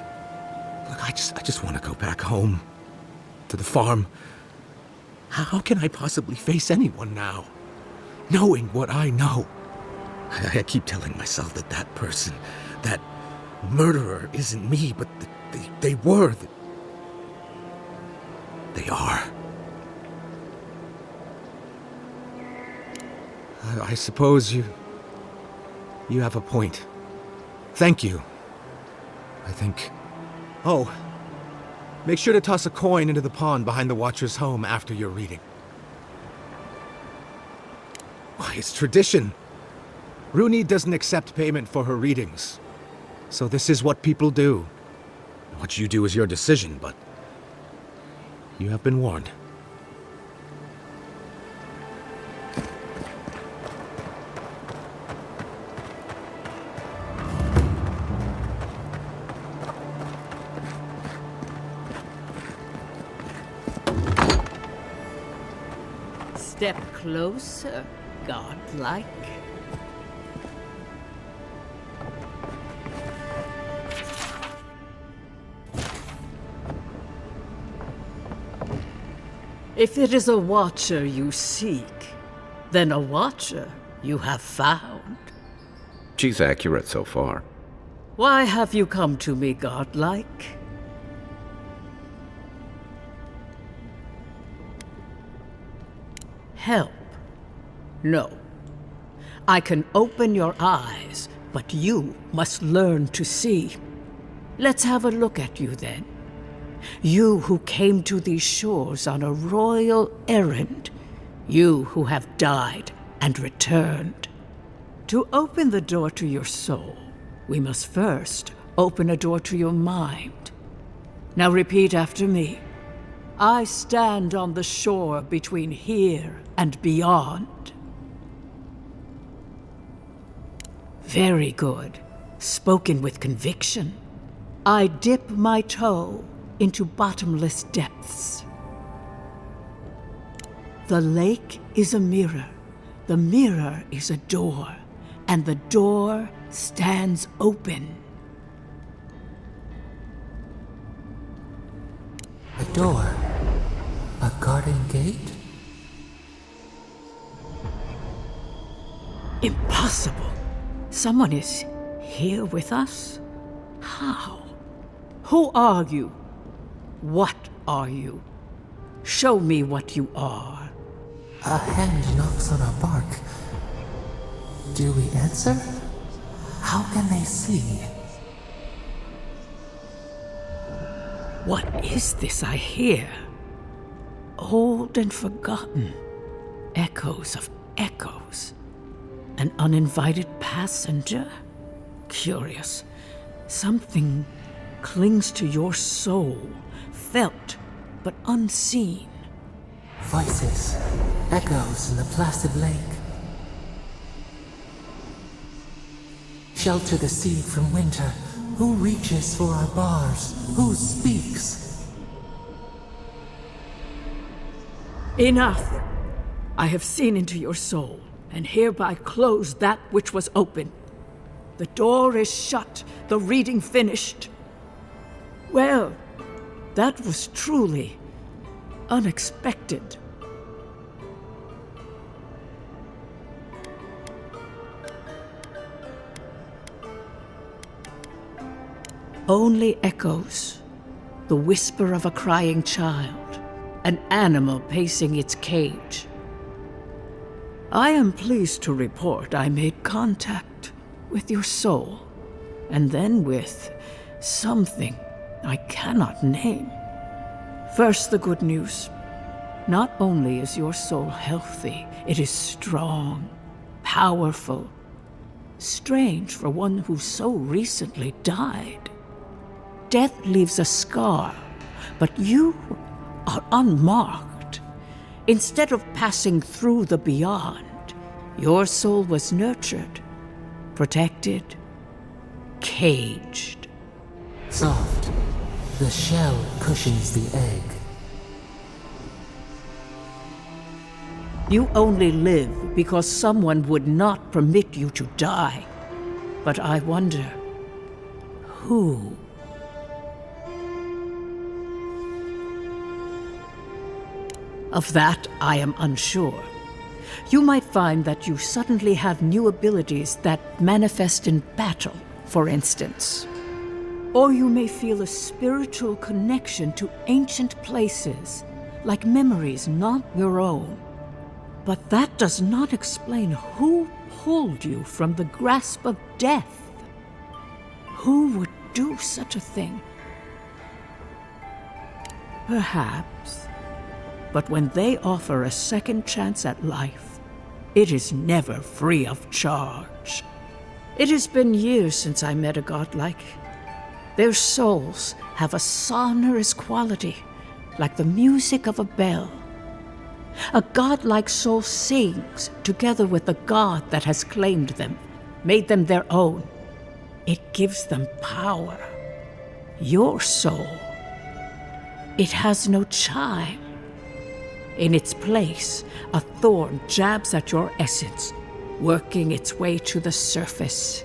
Look, I just want to go back home. To the farm. How can I possibly face anyone now? Knowing what I know. I keep telling myself that that person, that murderer isn't me, but they were. They are. I suppose you have a point. Thank you. I think... Oh, make sure to toss a coin into the pond behind the Watcher's home after your reading. Why, it's tradition. Runid doesn't accept payment for her readings. So this is what people do. What you do is your decision, but... you have been warned. Step closer, godlike. If it is a watcher you seek, then a watcher you have found. She's accurate so far. Why have you come to me, godlike? Help? No. I can open your eyes, but you must learn to see. Let's have a look at you then. You who came to these shores on a royal errand. You who have died and returned. To open the door to your soul, we must first open a door to your mind. Now repeat after me. I stand on the shore between here and beyond. Very good. Spoken with conviction. I dip my toe into bottomless depths. The lake is a mirror. The mirror is a door. And the door stands open. A door? A garden gate? Impossible. Someone is here with us? How? Who are you? What are you? Show me what you are. A hand knocks on our bark. Do we answer? How can they see? What is this I hear? old and forgotten. Echoes of echoes. An uninvited passenger? Curious. Something clings to your soul, felt but unseen. Voices, echoes in the placid lake. Shelter the seed from winter. Who reaches for our bars? Who speaks? Enough! I have seen into your soul, and hereby close that which was open. The door is shut, the reading finished. Well, that was truly unexpected. Only echoes, the whisper of a crying child, an animal pacing its cage. I am pleased to report I made contact with your soul, and then with something I cannot name. First, the good news. Not only is your soul healthy, it is strong, powerful. Strange for one who so recently died. Death leaves a scar, but you are unmarked. Instead of passing through the beyond, your soul was nurtured, protected, caged. Soft. The shell cushions the egg. You only live because someone would not permit you to die. But I wonder, who? Of that, I am unsure. You might find that you suddenly have new abilities that manifest in battle, for instance. Or you may feel a spiritual connection to ancient places, like memories not your own. But that does not explain who pulled you from the grasp of death. Who would do such a thing? Perhaps. But when they offer a second chance at life, it is never free of charge. It has been years since I met a godlike. Their souls have a sonorous quality, like the music of a bell. A godlike soul sings together with the god that has claimed them, made them their own. It gives them power. Your soul, it has no chime. In its place, a thorn jabs at your essence, working its way to the surface.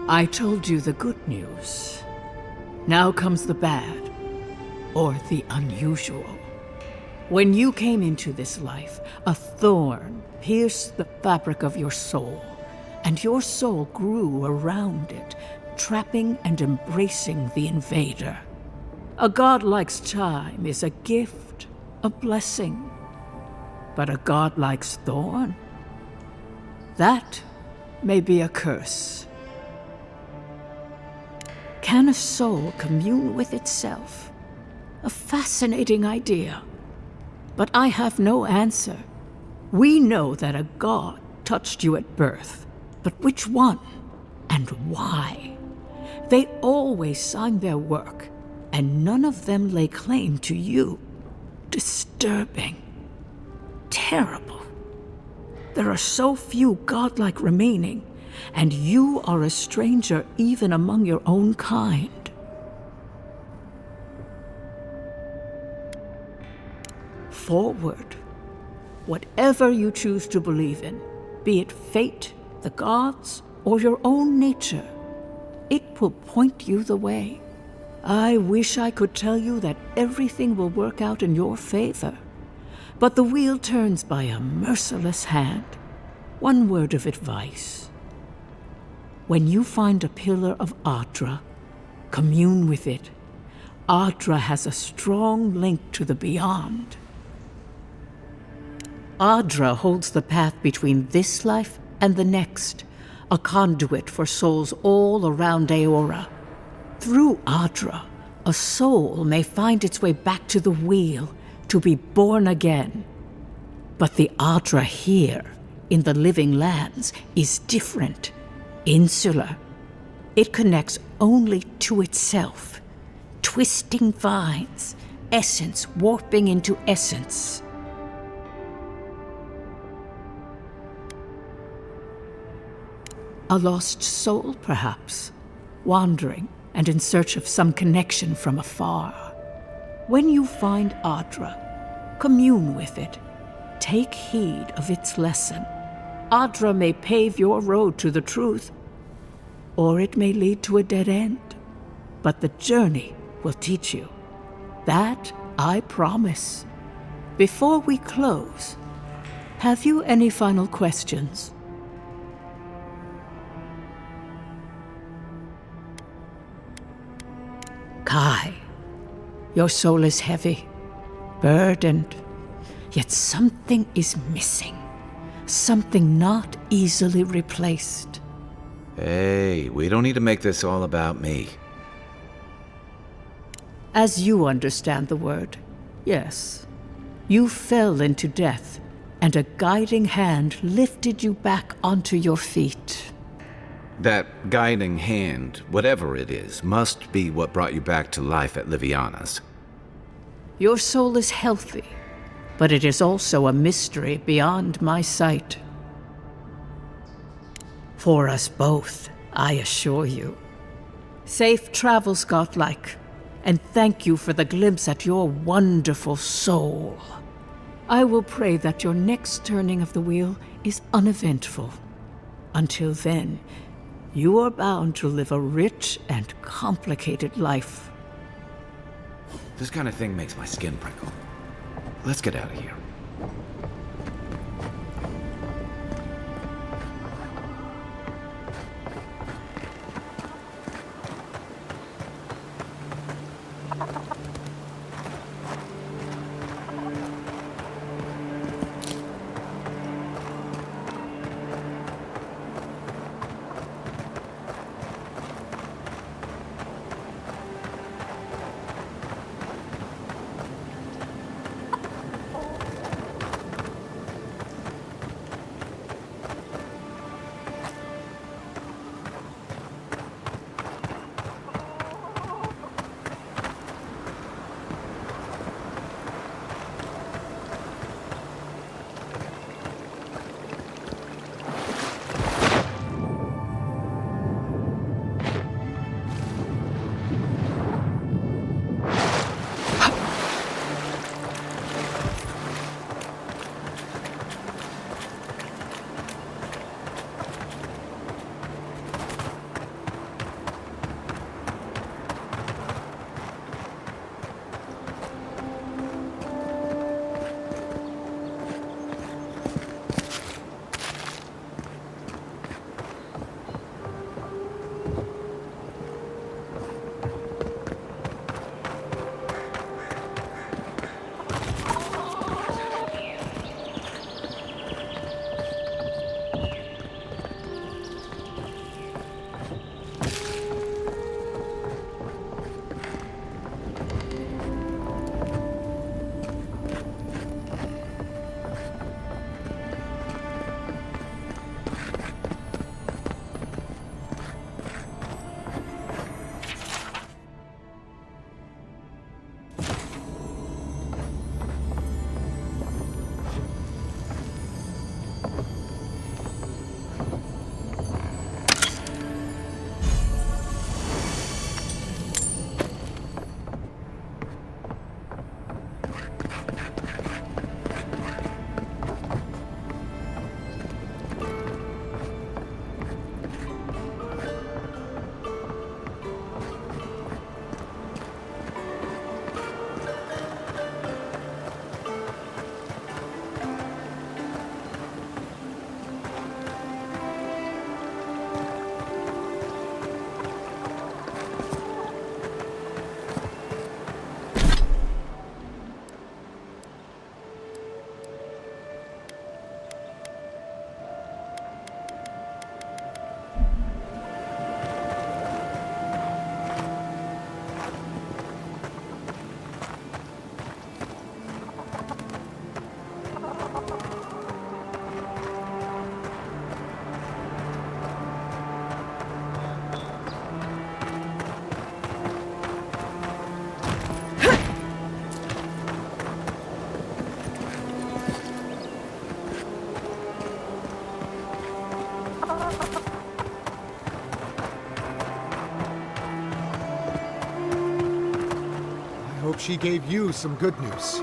I told you the good news. Now comes the bad, or the unusual. When you came into this life, a thorn pierced the fabric of your soul, and your soul grew around it, trapping and embracing the invader. A godlike's chime is a gift, a blessing. But a godlike's thorn? That may be a curse. Can a soul commune with itself? A fascinating idea. But I have no answer. We know that a god touched you at birth, but which one and why? They always signed their work, and none of them lay claim to you. Disturbing. Terrible. There are so few godlike remaining, and you are a stranger even among your own kind. Forward. Whatever you choose to believe in, be it fate, the gods, or your own nature, it will point you the way. I wish I could tell you that everything will work out in your favor. But the wheel turns by a merciless hand. One word of advice. When you find a pillar of Adra, commune with it. Adra has a strong link to the beyond. Adra holds the path between this life and the next, a conduit for souls all around Aora. Through Adra, A soul may find its way back to the wheel to be born again. But the Adra here, in the living lands, is different, insular. It connects only to itself, twisting vines, essence warping into essence. A lost soul, perhaps, wandering and in search of some connection from afar. When you find Adra, commune with it. Take heed of its lesson. Adra may pave your road to the truth, or it may lead to a dead end. But the journey will teach you. That I promise. Before we close, have you any final questions? Kai, your soul is heavy, burdened, yet something is missing. Something not easily replaced. Hey, we don't need to make this all about me. As you understand the word, yes. You fell into death, and a guiding hand lifted you back onto your feet. That guiding hand, whatever it is, must be what brought you back to life at Liviana's. Your soul is healthy, but it is also a mystery beyond my sight. For us both, I assure you. Safe travels, godlike, and thank you for the glimpse at your wonderful soul. I will pray that your next turning of the wheel is uneventful. Until then, you are bound to live a rich and complicated life. This kind of thing makes my skin prickle. Let's get out of here. hope she gave you some good news.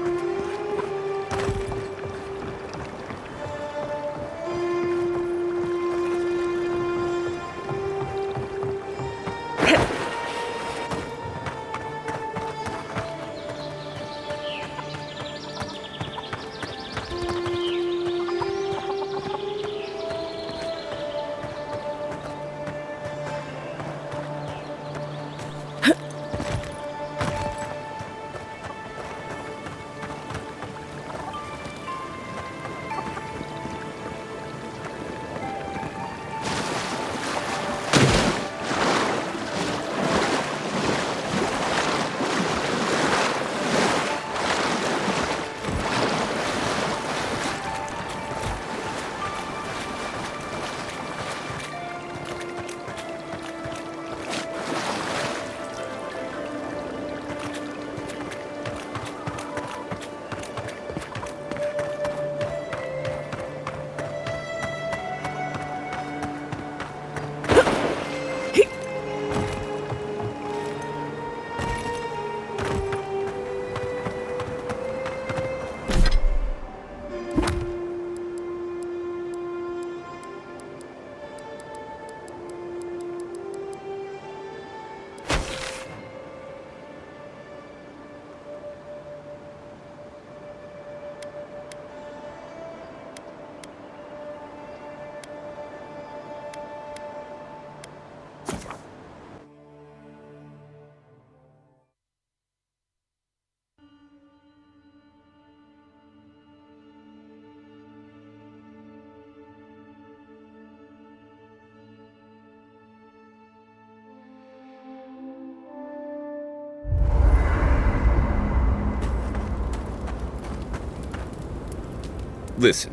Listen,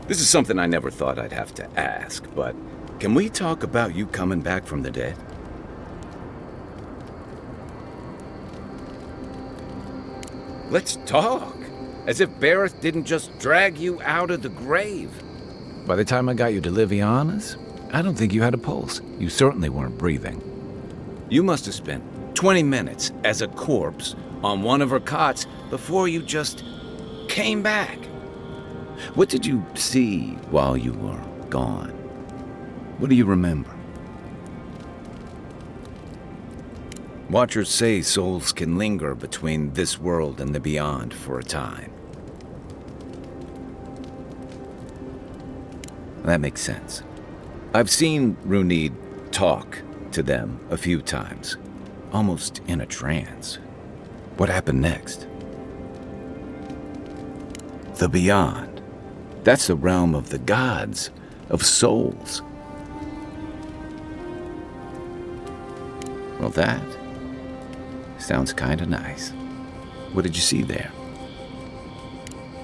this is something I never thought I'd have to ask, but can we talk about you coming back from the dead? Let's talk. As if Bareth didn't just drag you out of the grave. By the time I got you to Liviana's, I don't think you had a pulse. You certainly weren't breathing. You must have spent 20 minutes as a corpse on one of her cots before you just came back. What did you see while you were gone? What do you remember? Watchers say souls can linger between this world and the beyond for a time. That makes sense. I've seen Runid talk to them a few times, almost in a trance. What happened next? The beyond. That's the realm of the gods, of souls. Well, that sounds kinda nice. What did you see there?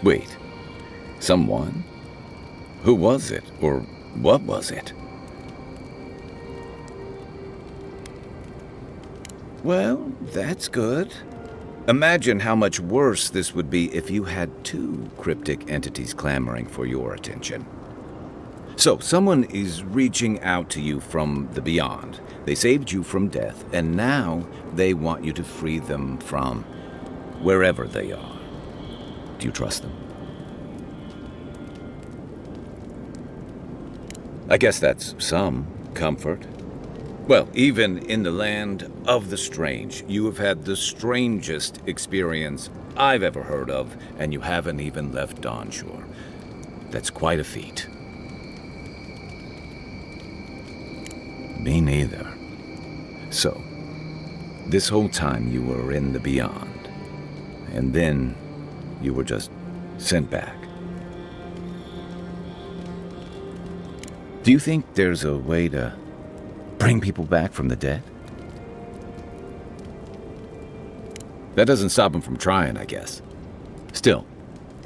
Wait, someone? Who was it, or what was it? Well, that's good. Imagine how much worse this would be if you had two cryptic entities clamoring for your attention. So, someone is reaching out to you from the beyond. They saved you from death, and now they want you to free them from wherever they are. Do you trust them? I guess that's some comfort. Well, even in the land of the strange, you have had the strangest experience I've ever heard of, and you haven't even left Dawnshore. That's quite a feat. Me neither. So, this whole time you were in the beyond, and then you were just sent back. Do you think there's a way to bring people back from the dead? That doesn't stop them from trying, I guess. Still,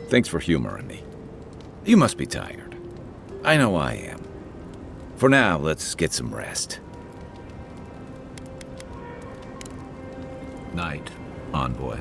thanks for humoring me. You must be tired. I know I am. For now, let's get some rest. Night, Envoy.